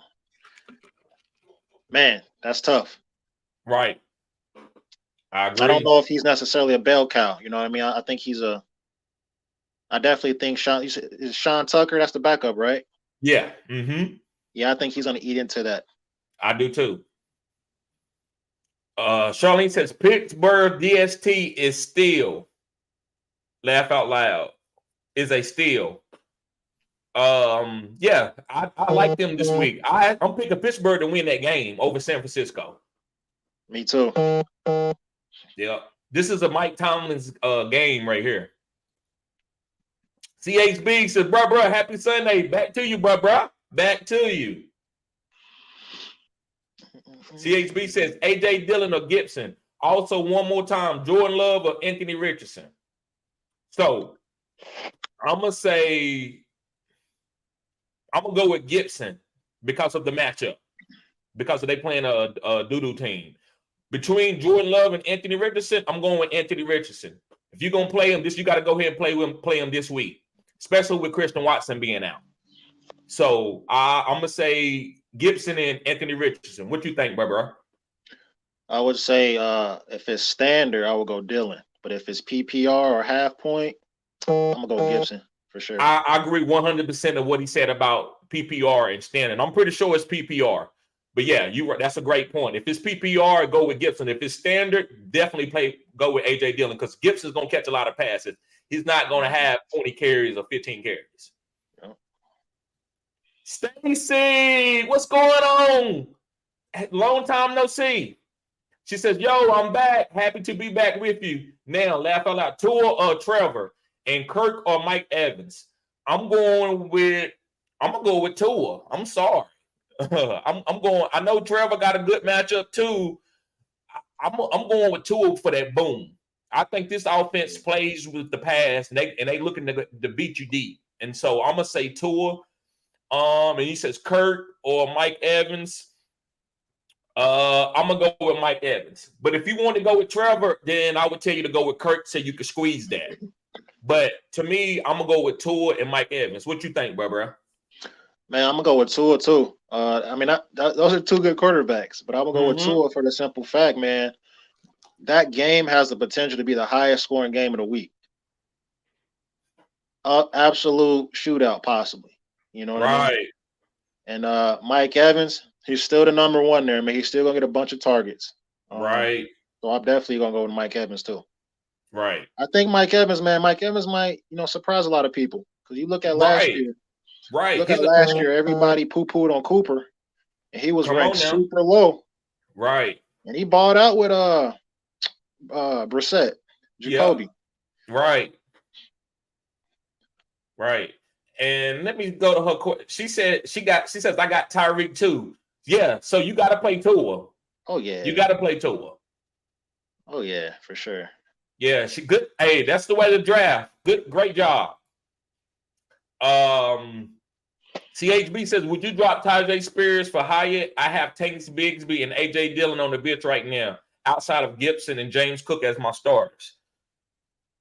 E: Man, that's tough.
D: Right. I agree.
E: I don't know if he's necessarily a bell cow. You know what I mean? I think he's a. I definitely think is Sean Tucker. That's the backup, right?
D: Yeah. Mm-hmm.
E: Yeah, I think he's going to eat into that.
D: I do too. Charlene says Pittsburgh DST is still. Laugh out loud. Is a steal. Yeah, I like them this week. I'm picking Pittsburgh to win that game over San Francisco.
E: Me too.
D: Yeah, this is a Mike Tomlin's game right here. CHB says, bro, happy Sunday. Back to you, bro. Back to you. CHB says AJ Dillon or Gibson. Also, one more time, Jordan Love or Anthony Richardson. So I'm gonna go with Gibson because of the matchup, because they playing a doo-doo team. Between Jordan Love and Anthony Richardson, I'm going with Anthony Richardson. If you're gonna play him, you got to go ahead and play him this week, especially with Christian Watson being out. So I'm gonna say Gibson and Anthony Richardson. What you think, bro?
E: I would say if it's standard, I would go Dillon. But if it's PPR or half point, I'm gonna go Gibson for sure.
D: I agree 100% of what he said about PPR and standard. I'm pretty sure it's PPR. But yeah, that's a great point. If it's PPR, go with Gibson. If it's standard, definitely go with AJ Dillon because Gibson's gonna catch a lot of passes. He's not gonna have 20 carries or 15 carries. Stacy, what's going on? Long time no see. She says, yo, I'm back. Happy to be back with you. Now, laugh out loud. Tua or Trevor and Kirk or Mike Evans. I'm going with Tua. I'm sorry. I'm going. I know Trevor got a good matchup too. I'm going with Tua for that boom. I think this offense plays with the pass and they looking to beat you deep. And so I'm gonna say Tua. And he says Kirk or Mike Evans. I'm gonna go with Mike Evans. But if you want to go with Trevor, then I would tell you to go with Kirk so you can squeeze that. But to me, I'm gonna go with Tua and Mike Evans. What you think, bro?
E: Man, I'm gonna go with Tua too. Those are two good quarterbacks, but I'm gonna go with Tua for the simple fact, man, that game has the potential to be the highest scoring game of the week. Absolute shootout, possibly. You know what I mean? And Mike Evans, he's still the number one there, man. He's still gonna get a bunch of targets.
D: Right.
E: So I'm definitely gonna go with Mike Evans too.
D: Right.
E: I think Mike Evans might, surprise a lot of people. Because you look at last year.
D: Right.
E: Look at last year, everybody poo-pooed on Cooper. And he was ranked super low.
D: Right.
E: And he balled out with Brissett, Jacoby.
D: Yeah. Right. Right. And let me go to her. She says I got Tyreek too. Yeah. So you got to play Tua.
E: Oh yeah.
D: You got to play Tua.
E: Oh yeah, for sure.
D: Yeah, she good. Hey, that's the way to draft. Great job. CHB says, would you drop Tyjae Spears for Hyatt? I have Tanks Bigsby and AJ Dillon on the bench right now, outside of Gibson and James Cook as my starters.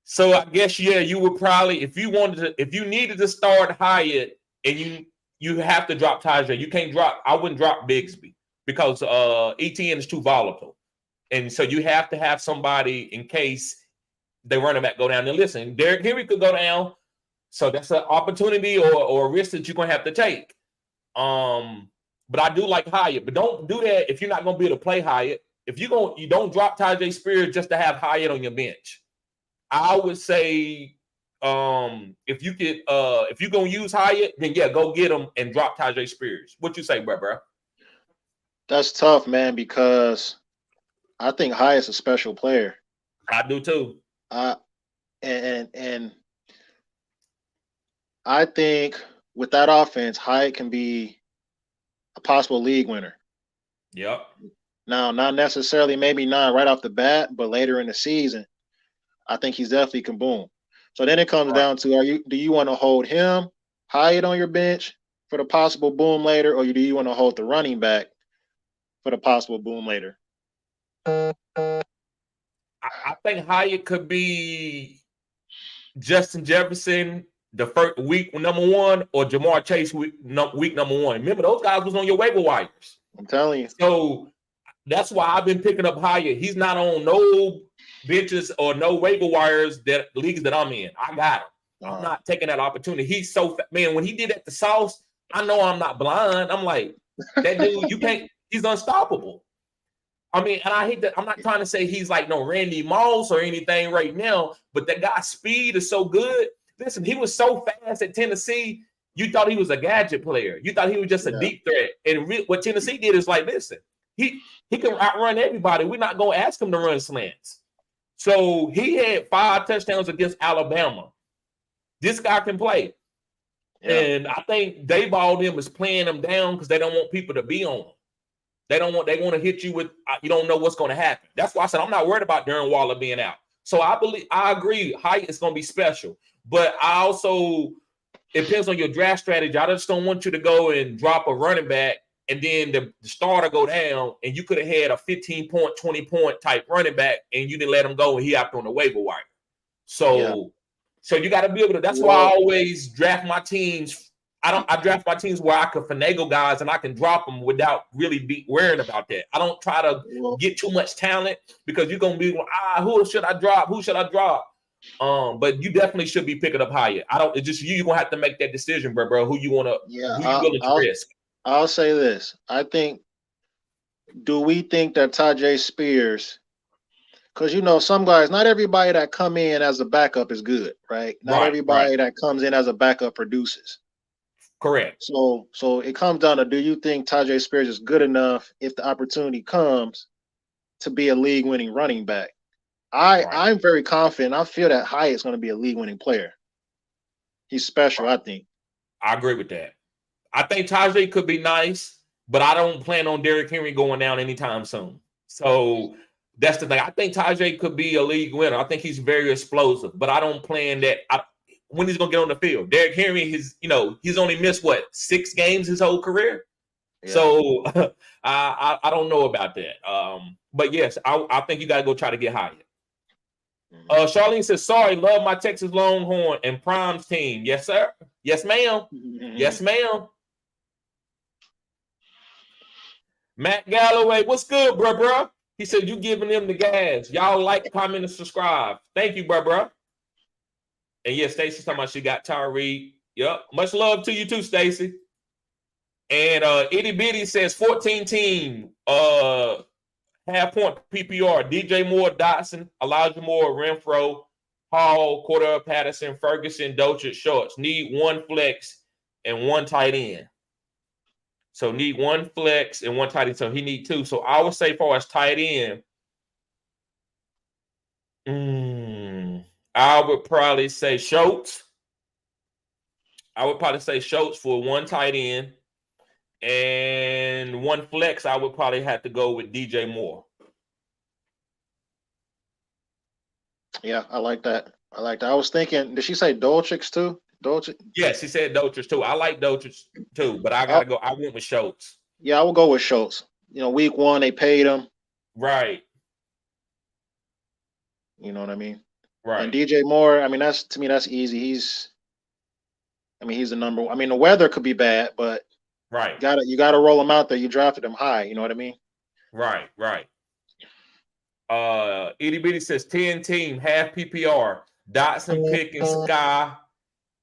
D: So I guess you would probably, if you needed to start Hyatt and you have to drop Tyjae. You can't drop. I wouldn't drop Bigsby because ETN is too volatile, and so you have to have somebody in case they running back go down. And listen, Derrick Henry could go down, so that's an opportunity or a risk that you're gonna have to take. But I do like Hyatt, but don't do that if you're not gonna be able to play Hyatt. If you don't drop Tyjae Spears just to have Hyatt on your bench. I would say if you're gonna use Hyatt, then yeah, go get him and drop Tyjae Spears. What you say, bro?
E: That's tough, man, because I think Hyatt's a special player.
D: I do too.
E: And I think with that offense, Hyatt can be a possible league winner.
D: Yep.
E: Now, not necessarily maybe not right off the bat, but later in the season, I think he's definitely can boom. So then it comes down to do you want to hold him, Hyatt on your bench for the possible boom later, or do you want to hold the running back for the possible boom later?
D: I think Hyatt could be Justin Jefferson the first week number one, or Jamar Chase week number one. Remember, those guys was on your waiver wires. I'm telling you. So that's why I've been picking up Hyatt. He's not on no benches or no waiver wires that leagues that I'm in. I got him. I'm not taking that opportunity. He's so man. When he did that to Sauce, I know I'm not blind. I'm like, that dude, you can't. He's unstoppable. I mean, and I hate that. I'm not trying to say he's like no Randy Moss or anything right now, but that guy's speed is so good. Listen, he was so fast at Tennessee. You thought he was a gadget player. You thought he was just a deep threat. And what Tennessee did is like, listen, he can outrun everybody. We're not going to ask him to run slants. So he had 5 touchdowns against Alabama. This guy can play. Yeah. And I think Dayball them is playing him down because they don't want people to be on him. They want to hit you with, you don't know what's going to happen. That's why I said I'm not worried about Darren Waller being out. So I agree, Hyatt is going to be special. But I also, it depends on your draft strategy. I just don't want you to go and drop a running back and then the starter go down, and you could have had a 15-point, 20-point type running back, and you didn't let him go, and he out on the waiver wire. So you got to be able to. That's why I always draft my teams. I draft my teams where I can finagle guys and I can drop them without really be worrying about that. I don't try to get too much talent because you're gonna be who should I drop? Who should I drop? But you definitely should be picking up higher. It's just you're gonna have to make that decision, bro. Who you willing to risk?
E: I'll say this. Do we think that Tyjae Spears, because some guys, not everybody that come in as a backup is good, right? Not everybody that comes in as a backup produces.
D: Correct.
E: So it comes down to, do you think Tyjae Spears is good enough if the opportunity comes to be a league-winning running back? I'm very confident. I feel that Hyatt's going to be a league-winning player. He's special, I think.
D: I agree with that. I think Tyjae could be nice, but I don't plan on Derrick Henry going down anytime soon. So that's the thing. I think Tyjae could be a league winner. I think he's very explosive, but I don't plan that. When he's gonna get on the field. Derrick Henry, he's only missed 6 games his whole career. Yeah. So I don't know about that. But yes, I think you gotta go try to get higher. Charlene says, sorry, love my Texas Longhorn and Prime's team. Yes, sir. Yes, ma'am. Yes, ma'am. Matt Galloway, what's good, bro? He said, you giving them the gas. Y'all like, comment, and subscribe. Thank you, bro. And yes, Stacy's talking about she got Tyreek. Yep. Much love to you too, Stacy. And Itty Bitty says 14 team, half point PPR. DJ Moore, Dotson, Elijah Moore, Renfro, Hall, Cordell Patterson, Ferguson, Dolchich, Schultz. Need 1 flex and 1 tight end. So need 1 flex and 1 tight end. So he need 2. So I would say, far as tight end, I would probably say Schultz. I would probably say Schultz for 1 tight end. And 1 flex, I would probably have to go with DJ Moore.
E: Yeah, I like that. I was thinking, did she say Dolchich too? Dolchich?
D: Yes, she said Dolchich too. I like Dolchich too, but I gotta go. I went with Schultz.
E: Yeah, I will go with Schultz. Week 1 they paid him.
D: Right.
E: You know what I mean?
D: Right.
E: And DJ Moore, that's easy. He's the number 1. The weather could be bad, but you gotta roll him out there. You drafted him high. You know what I mean?
D: Right. Itty Bitty says 10 team, half PPR. Dotson, Pickens, Sky,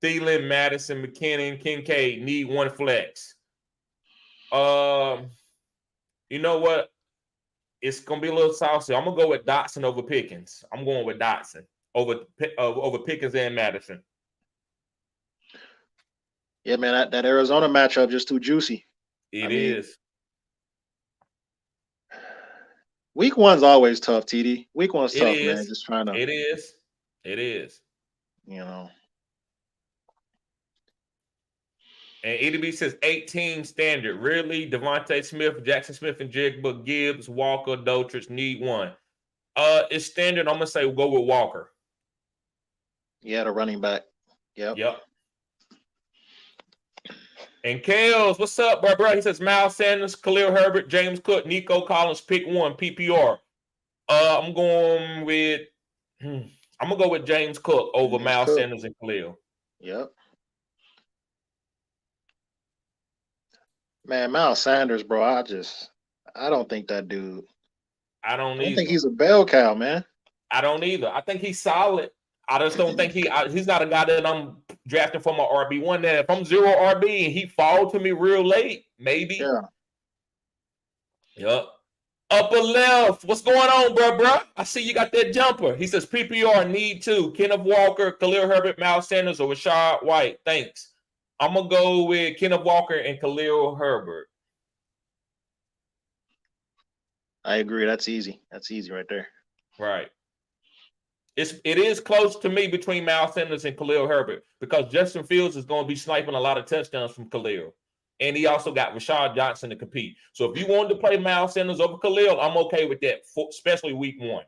D: Thielen, Madison, McKinnon, Kincaid. Need 1 flex. You know what? It's gonna be a little saucy. I'm gonna go with Dotson over Pickens. I'm going with Dotson over Pickens and Madison.
E: Yeah, man, that Arizona matchup just too juicy.
D: It is.
E: Week 1's always tough, TD. Week 1's tough, man. Just trying to.
D: It is. And EDB says 18 standard. Really? Devontae Smith, Jackson Smith, and Jigba, Gibbs, Walker, Dolchich need 1. It's standard. I'm gonna say we'll go with Walker.
E: Yeah, the running back. Yep.
D: And Kales, what's up, bro? He says Miles Sanders, Khalil Herbert, James Cook, Nico Collins, pick 1 PPR. I'm gonna go with James Cook over Miles Sanders and Khalil.
E: Yep. Man, Miles Sanders, bro. I don't think that dude.
D: I don't
E: think he's a bell cow, man.
D: I don't either. I think he's solid. I just don't think he's not a guy that I'm drafting for my RB1. That if I'm 0 RB and he fall to me real late, maybe.
E: Yeah.
D: Yep. Upper left. What's going on, bro? I see you got that jumper. He says PPR need 2. Kenneth Walker, Khalil Herbert, Miles Sanders, or Rashad White. Thanks. I'm going to go with Kenneth Walker and Khalil Herbert.
E: I agree. That's easy. That's easy right there.
D: Right. It is close to me between Miles Sanders and Khalil Herbert because Justin Fields is going to be sniping a lot of touchdowns from Khalil. And he also got Rashad Johnson to compete. So if you wanted to play Miles Sanders over Khalil, I'm okay with that, especially week 1.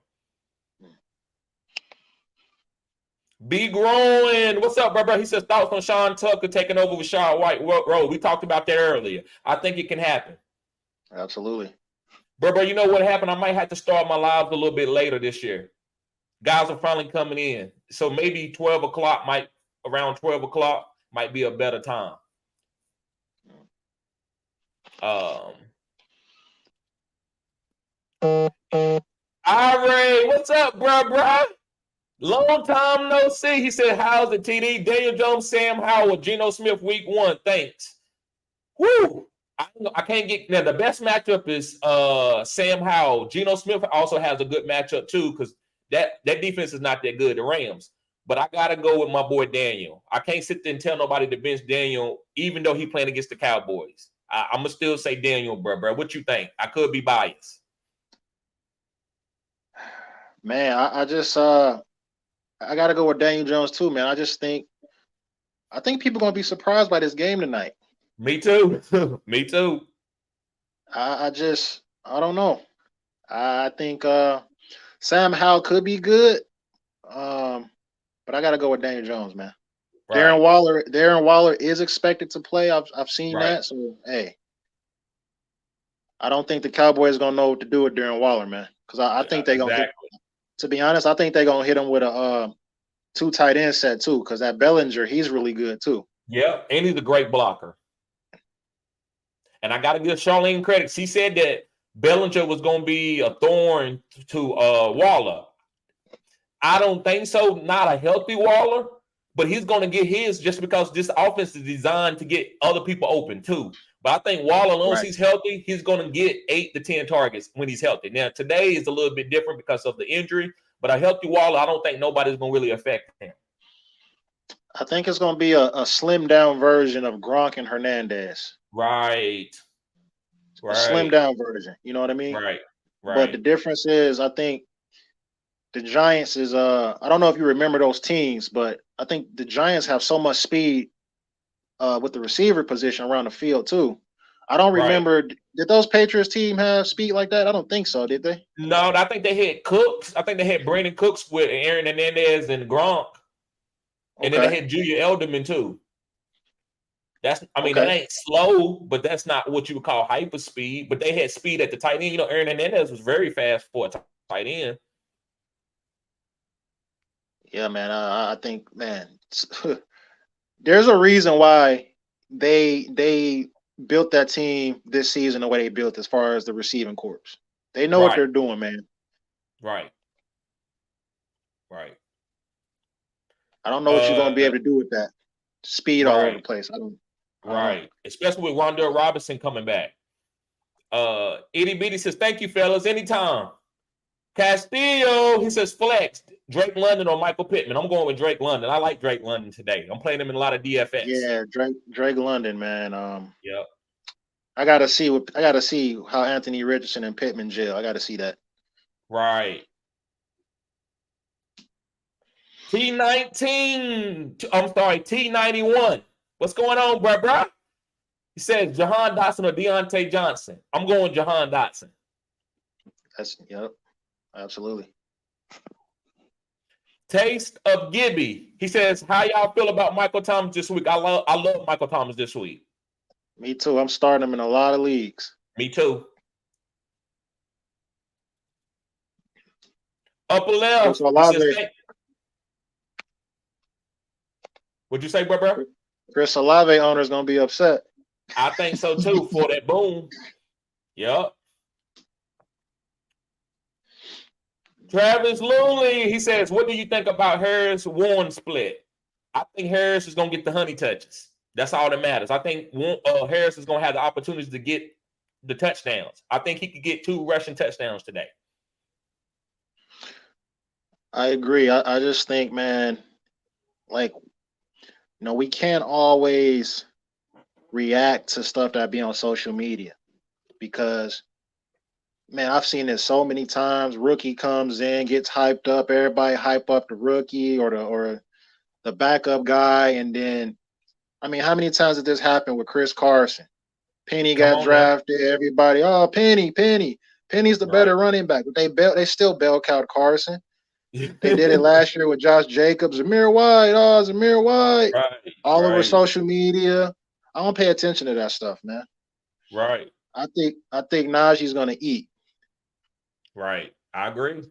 D: Be growing. What's up, bro? He says thoughts on Sean Tucker taking over with Rashad White. Road. We talked about that earlier. I think it can happen.
E: Absolutely.
D: Bro, you know what happened? I might have to start my lives a little bit later this year. guys are finally coming in. So maybe 12 o'clock around 12 o'clock might be a better time. Ray, what's up, bro? Long time no see. He said, how's the TD? Daniel Jones, Sam Howell, Geno Smith, week 1. Thanks. Woo! I can't get now. The best matchup is Sam Howell. Geno Smith also has a good matchup too, because that defense is not that good, the Rams. But I gotta go with my boy Daniel. I can't sit there and tell nobody to bench Daniel, even though he playing against the Cowboys. I'm gonna still say Daniel, bro. What you think? I could be biased.
E: Man, I just I gotta go with Daniel Jones too, man. I think people gonna be surprised by this game tonight.
D: Me too. Me too.
E: I don't know. I think Sam Howell could be good, but I gotta go with Daniel Jones, man. Right. Darren Waller is expected to play. I've seen that. So hey, I don't think the Cowboys gonna know what to do with Darren Waller, man. Because I think they're gonna. To be honest, I think they're gonna hit him with a 2 tight end set too. Because that Bellinger, he's really good too.
D: Yeah, and he's a great blocker. And I got to give Charlene credit. She said that Bellinger was going to be a thorn to Waller. I don't think so. Not a healthy Waller, but he's going to get his just because this offense is designed to get other people open too. But I think Waller, as long as he's healthy, he's going to get 8 to 10 targets when he's healthy. Now, today is a little bit different because of the injury, but a healthy Waller, I don't think nobody's going to really affect him.
E: I think it's going to be a slimmed down version of Gronk and Hernandez.
D: Right.
E: A slimmed down version. You know what I mean?
D: Right.
E: But the difference is, I think the Giants is I don't know if you remember those teams, but I think the Giants have so much speed with the receiver position around the field too. I don't remember. Did those Patriots team have speed like that? I don't think so. Did they?
D: No, I think they had Cooks. I think they had Brandon Cooks with Aaron Hernandez and Gronk. And then they had Julia Elderman too. That ain't slow, but that's not what you would call hyper speed. But they had speed at the tight end. You know, Aaron Hernandez was very fast for a tight end.
E: Yeah, man. I think, man, there's a reason why they built that team this season the way they built as far as the receiving corps. They know what they're doing, man.
D: Right.
E: I don't know what you're going to be able to do with that speed all over the place.
D: Especially with Wan'Dale Robinson coming back. Itty Bitty says, thank you, fellas. Anytime. Castillo, he says, flex. Drake London or Michael Pittman. I'm going with Drake London. I like Drake London today. I'm playing him in a lot of DFS.
E: Yeah, Drake London, man.
D: Yep.
E: I gotta see how Anthony Richardson and Pittman gel. I gotta see that.
D: Right. T91. What's going on, bruh? He says Jahan Dotson or Deontay Johnson. I'm going Jahan Dotson.
E: Absolutely.
D: Taste of Gibby. He says, how y'all feel about Michael Thomas this week? I love Michael Thomas this week.
E: Me too. I'm starting him in a lot of leagues.
D: Me too. Upper left. What'd you say, bro?
E: Chris Olave owner is gonna be upset.
D: I think so too. For that boom. Yep. Travis Looney, he says, what do you think about Harris Warren split? I think Harris is gonna get the honey touches. That's all that matters. I think Harris is gonna have the opportunities to get the touchdowns. I think he could get 2 rushing touchdowns today.
E: I agree. I just think, man, we can't always react to stuff that be on social media because, man, I've seen this so many times. Rookie comes in, gets hyped up. Everybody hype up the rookie or the backup guy. And then, I mean, how many times did this happen with Chris Carson? Penny got drafted. Man. Everybody, oh, Penny. Penny's the better running back. But they still bell cow Carson. They did it last year with Josh Jacobs. Zamir White. All over social media. I don't pay attention to that stuff, man.
D: Right.
E: I think Najee's gonna eat.
D: Right. I agree.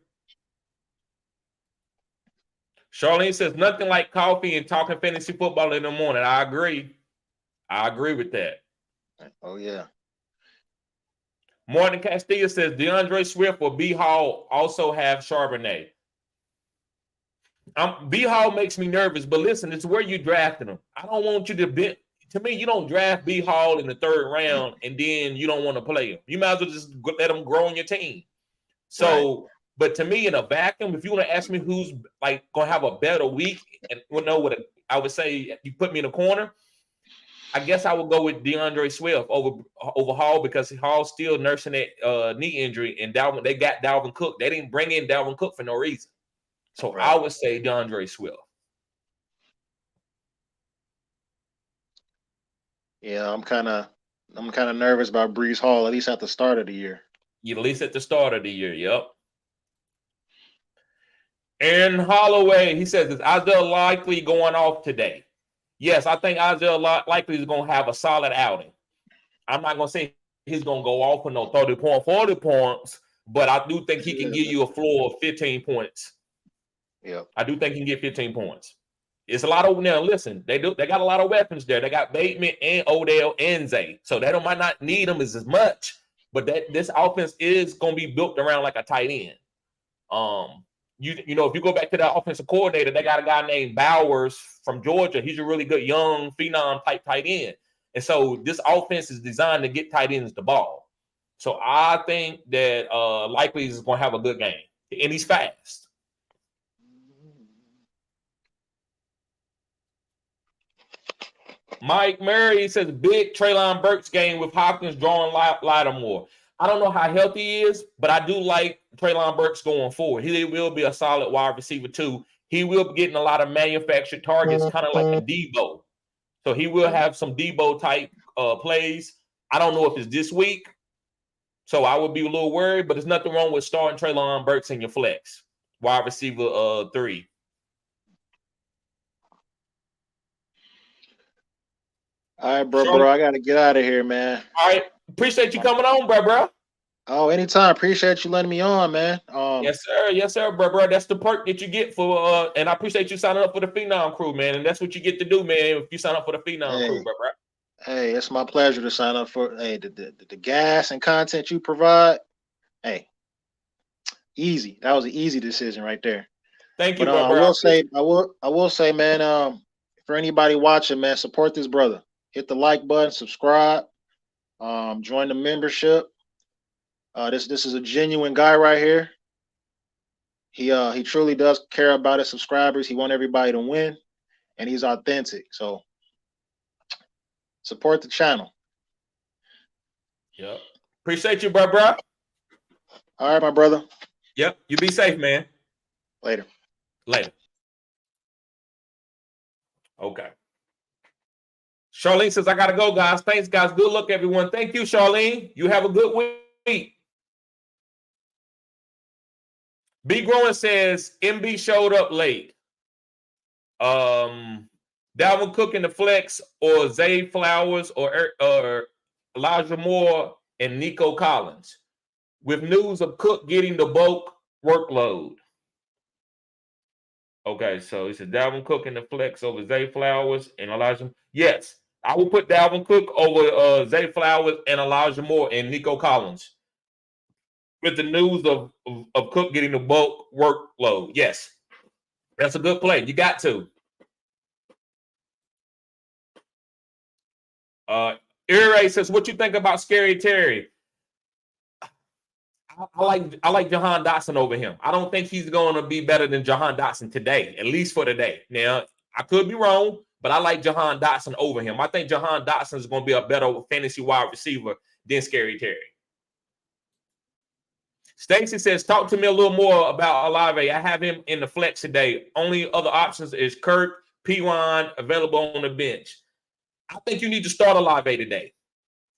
D: Charlene says nothing like coffee and talking fantasy football in the morning. I agree. I agree with that.
E: Oh, yeah.
D: Martin Castillo says DeAndre Swift or B Hall also have Charbonnet. B Hall makes me nervous, but listen, it's where you drafted him. I don't want you to be. To me, you don't draft B Hall in the 3rd round and then you don't want to play him. You might as well just let him grow on your team. So, right. But to me, in a vacuum, if you want to ask me who's like gonna have a better week, and I would say you put me in a corner. I guess I would go with DeAndre Swift over Hall because Hall's still nursing that knee injury, and they got Dalvin Cook. They didn't bring in Dalvin Cook for no reason. So right. I would say DeAndre Swift.
E: Yeah, I'm kind of nervous about Breece Hall, at least at the start of the year.
D: At least at the start of the year, yep. Aaron Holloway, he says, is Isaiah Likely going off today? Yes, I think Isaiah Likely is going to have a solid outing. I'm not going to say he's going to go off for no 40 points, but I do think he can give you a floor of 15 points.
E: Yeah,
D: I do think he can get 15 points. It's a lot of now. Listen, they got a lot of weapons there. They got Bateman and Odell and Zay, so they might not need them as much. But this offense is going to be built around like a tight end. You know, if you go back to that offensive coordinator, they got a guy named Bowers from Georgia. He's a really good young phenom type tight end. And so this offense is designed to get tight ends the ball. So I think that Likely is going to have a good game. And he's fast. Mike Murray says big Treylon Burks game with Hopkins drawing Lattimore. I don't know how healthy he is, but I do like Treylon Burks going forward. He will be a solid wide receiver too. He will be getting a lot of manufactured targets, kind of like a Debo. So he will have some Debo type plays. I don't know if it's this week, so I would be a little worried, but there's nothing wrong with starting Treylon Burks in your flex. Wide receiver 3.
E: All right, bro. I got to get out of here, man.
D: All right. Appreciate you coming on, bro.
E: Oh, anytime. Appreciate you letting me on, man.
D: Yes, sir, bro. That's the perk that you get for and I appreciate you signing up for the Phenom Crew, man. And that's what you get to do, man, if you sign up for the Phenom Crew, bro.
E: Hey, it's my pleasure to sign up for the gas and content you provide. Hey, easy. That was an easy decision right there.
D: Thank you,
E: bro. I will say, man, for anybody watching, man, support this brother. Hit the like button, subscribe, join the membership. This is a genuine guy right here. He truly does care about his subscribers. He wants everybody to win, and he's authentic. So support the channel.
D: Yep. Appreciate you, bro.
E: All right, my brother.
D: Yep. You be safe, man.
E: Later.
D: Okay. Charlene says, I got to go, guys. Thanks, guys. Good luck, everyone. Thank you, Charlene. You have a good week. B. Growing says, MB showed up late. Dalvin Cook in the flex or Zay Flowers or Elijah Moore and Nico Collins. With news of Cook getting the bulk workload. Okay, so he said Dalvin Cook in the flex over Zay Flowers and Elijah. Yes, I will put Dalvin Cook over Zay Flowers and Elijah Moore and Nico Collins. With the news of Cook getting the bulk workload. Yes, that's a good play. You got to. Ray says, what you think about Scary Terry? I like Jahan Dotson over him. I don't think he's going to be better than Jahan Dotson today, at least for today. Now, I could be wrong, but I like Jahan Dotson over him. I think Jahan Dotson is going to be a better fantasy wide receiver than Scary Terry. Stacy says, talk to me a little more about Olave. I have him in the flex today. Only other options is Kirk, P1 available on the bench. I think you need to start Olave today.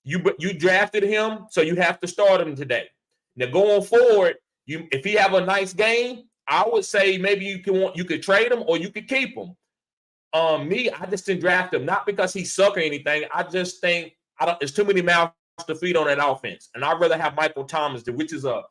D: You drafted him, so you have to start him today. Now going forward, if he have a nice game, I would say maybe you could trade him or you could keep him. I just didn't draft him, not because he suck or anything. I just think there's too many mouths to feed on that offense, and I'd rather have Michael Thomas, which is a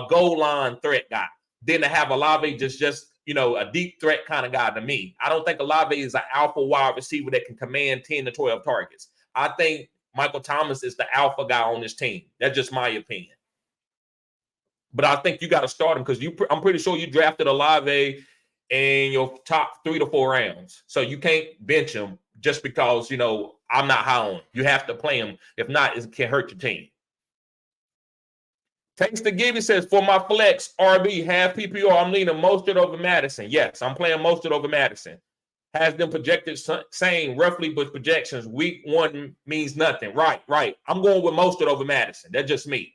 D: goal line threat guy, than to have Olave just a deep threat kind of guy to me. I don't think Olave is an alpha wide receiver that can command 10 to 12 targets. I think Michael Thomas is the alpha guy on this team. That's just my opinion. But I think you got to start him because I'm pretty sure you drafted Olave in your top 3 to 4 rounds. So you can't bench him just because, I'm not high on him. You have to play him. If not, it can hurt your team. Thanks to Gibby says, for my flex, RB, half PPR, I'm leaning Mostert over Madison. Yes, I'm playing Mostert over Madison. Has them projected same roughly, but projections week 1 means nothing. Right. I'm going with Mostert over Madison. That's just me.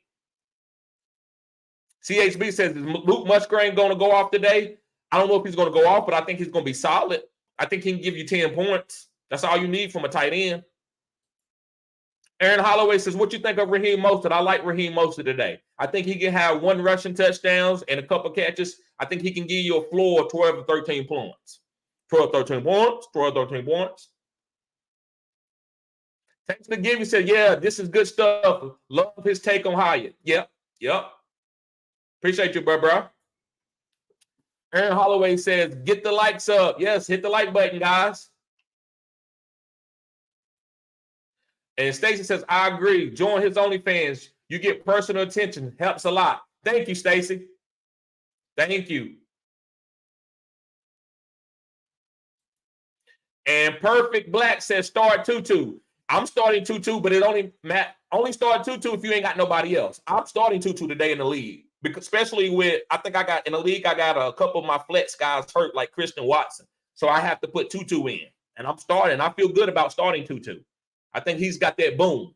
D: CHB says, is Luke Musgrave going to go off today? I don't know if he's going to go off, but I think he's going to be solid. I think he can give you 10 points. That's all you need from a tight end. Aaron Holloway says, what you think of Raheem Mostert? I like Raheem Mostert today. I think he can have 1 rushing touchdowns and a couple catches. I think he can give you a floor of 12 or 13 points. 12, 13 points. Thanks to Gibby said, yeah, this is good stuff. Love his take on Hyatt. Yep. Appreciate you, bro. Aaron Holloway says, get the likes up. Yes, hit the like button, guys. And Stacy says, I agree. Join his OnlyFans. You get personal attention. Helps a lot. Thank you, Stacy. Thank you. And Perfect Black says, start Tutu. I'm starting Tutu, but it only start Tutu if you ain't got nobody else. I'm starting Tutu today in the league. Because especially with, I think I got a couple of my flex guys hurt, like Christian Watson. So I have to put Tutu in. And I'm starting. I feel good about starting Tutu. I think he's got that boom.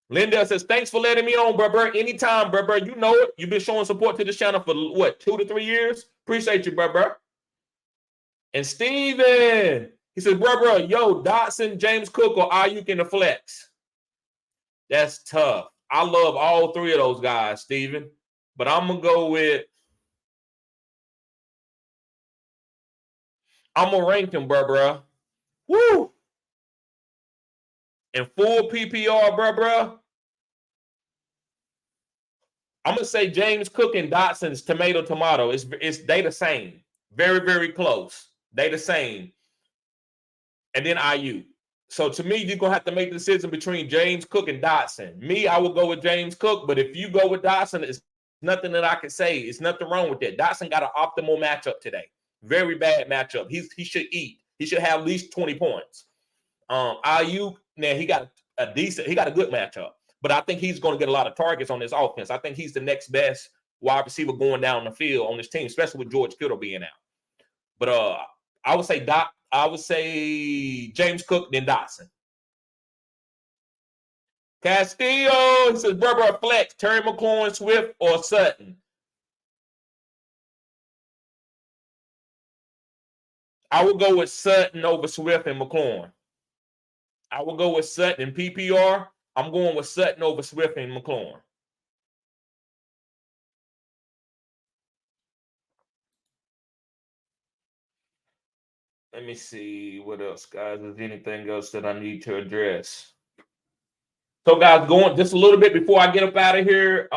D: Lindell says, thanks for letting me on, bro. Anytime, bro. You know it. You've been showing support to this channel for, 2 to 3 years? Appreciate you, bro. And Steven, he says, bro, yo, Dotson, James Cook, or Ayuk in the flex? That's tough. I love all 3 of those guys, Steven. But I'm going to go with, I'm going to rank him, bro. Woo! In full PPR, bro. I'm going to say James Cook and Dotson's tomato. They the same. Very, very close. They the same. And then Ayuk. So to me, you're going to have to make the decision between James Cook and Dotson. Me, I would go with James Cook, but if you go with Dotson, it's nothing that I can say. It's nothing wrong with that. Dotson got an optimal matchup today. Very bad matchup. He should eat. He should have at least 20 points. Ayuk, now he got a good matchup, but I think he's going to get a lot of targets on this offense. I think he's the next best wide receiver going down the field on this team, especially with George Kittle being out. But I would say James Cook, then Dotson. Castillo, he says, bro, flex, Terry McLaurin, Swift, or Sutton. I would go with Sutton over Swift and McLaurin. I would go with Sutton and PPR. I'm going with Sutton over Swift and McLaurin. Let me see what else, guys. Is there anything else that I need to address? So, guys, going just a little bit before I get up out of here.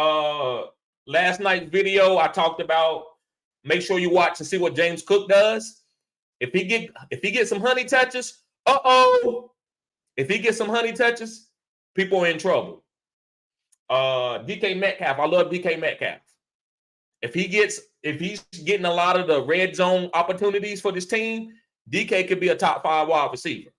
D: Last night's video, I talked about make sure you watch and see what James Cook does. If he gets some honey touches, if he gets some honey touches, people are in trouble. DK Metcalf, I love DK Metcalf. If he's getting a lot of the red zone opportunities for this team, DK could be a top 5 wide receiver.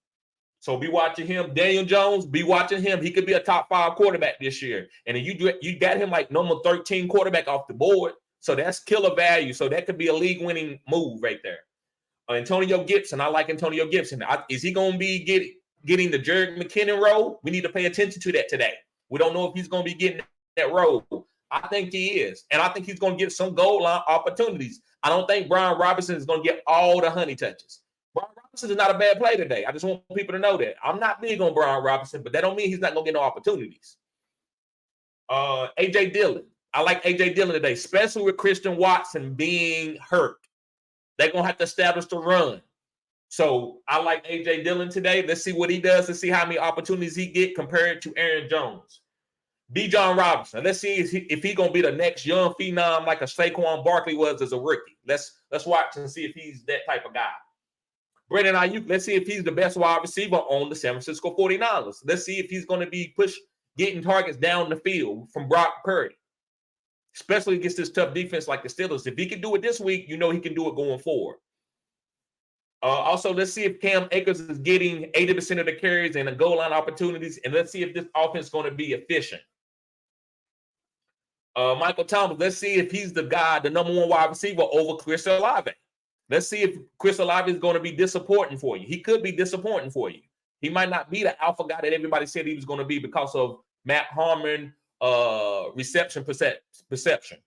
D: So be watching him. Daniel Jones, be watching him. He could be a top 5 quarterback this year. And you got him like number 13 quarterback off the board. So that's killer value. So that could be a league-winning move right there. Antonio Gibson, I like Antonio Gibson. Is he going to be getting the Jerick McKinnon role? We need to pay attention to that today. We don't know if he's going to be getting that role. I think he is. And I think he's going to get some goal line opportunities. I don't think Brian Robinson is going to get all the honey touches. Brian Robinson is not a bad play today. I just want people to know that. I'm not big on Brian Robinson, but that don't mean he's not going to get no opportunities. A.J. Dillon. I like A.J. Dillon today, especially with Christian Watson being hurt. They're going to have to establish the run. So I like A.J. Dillon today. Let's see what he does. Let's see how many opportunities he get compared to Aaron Jones. Bijan Robinson. Let's see if he gonna be the next young phenom like a Saquon Barkley was as a rookie. Let's watch and see if he's that type of guy. Brandon Ayuk, let's see if he's the best wide receiver on the San Francisco 49ers. Let's see if he's going to be getting targets down the field from Brock Purdy, especially against this tough defense like the Steelers. If he can do it this week, you know he can do it going forward. Also, let's see if Cam Akers is getting 80% of the carries and the goal line opportunities, and let's see if this offense is going to be efficient. Michael Thomas, let's see if he's the guy, the number one wide receiver over Chris Olave. Let's see if Chris Olave is going to be disappointing for you. He could be disappointing for you. He might not be the alpha guy that everybody said he was going to be because of Matt Harmon reception perception.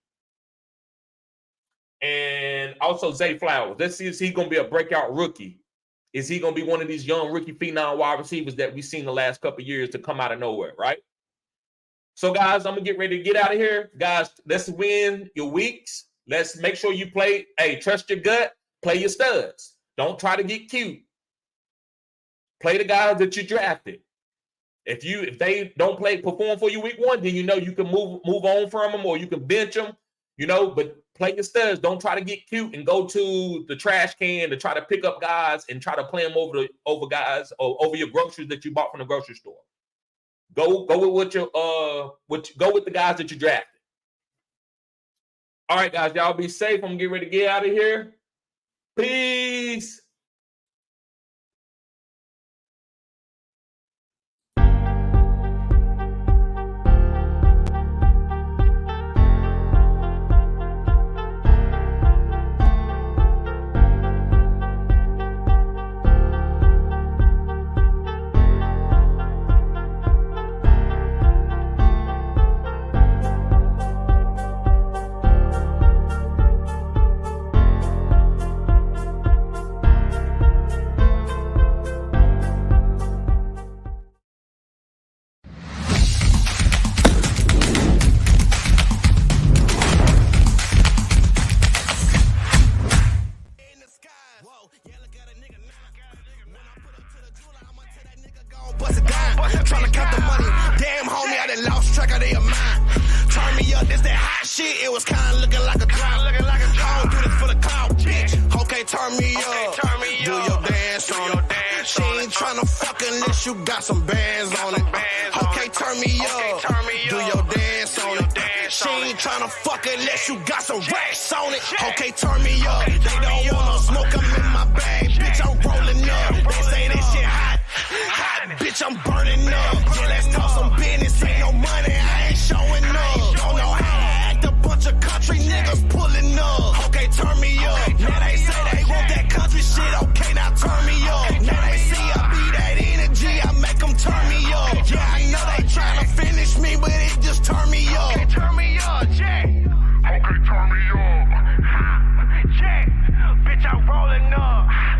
D: And also Zay Flowers. Let's see if he's going to be a breakout rookie. Is he going to be one of these young rookie phenom wide receivers that we've seen the last couple of years to come out of nowhere, right? So, guys, I'm going to get ready to get out of here. Guys, let's win your weeks. Let's make sure you play. Hey, trust your gut. Play your studs. Don't try to get cute. Play the guys that you drafted. If they don't perform for you week one, then you know you can move on from them or you can bench them, but play your studs. Don't try to get cute and go to the trash can to try to pick up guys and try to play them over guys or over your groceries that you bought from the grocery store. Go with the guys that you drafted. All right, guys, y'all be safe. I'm getting ready to get out of here. Peace.
A: Tryna count the money. Damn, homie, I done lost track of their mind. Turn me up, this that hot shit. It was kinda looking like a drought. I don't do this for the clout, bitch. Okay, turn me up. Do your dance on it. She ain't tryna fuck unless you got some bands on it. Okay, turn me up. Do your dance on it. She ain't tryna fuck unless you got some racks on it. Okay, turn me up. They don't wanna smoke, I'm in my bag. Bitch, I'm rolling up. They say that shit hot. Bitch, I'm burning up. Yeah, let's talk some business. Ain't no money, I ain't showing up. Don't know how to act. A bunch of country niggas pulling up. Okay, turn me up. Now they say they want that country shit. Okay, now turn me up. Now they see I be that energy. I make them turn me up. Yeah, I know they tryna finish me, but it just turn me up. Okay, turn me up, yeah. Okay, turn me up. Yeah, bitch, I'm rolling up.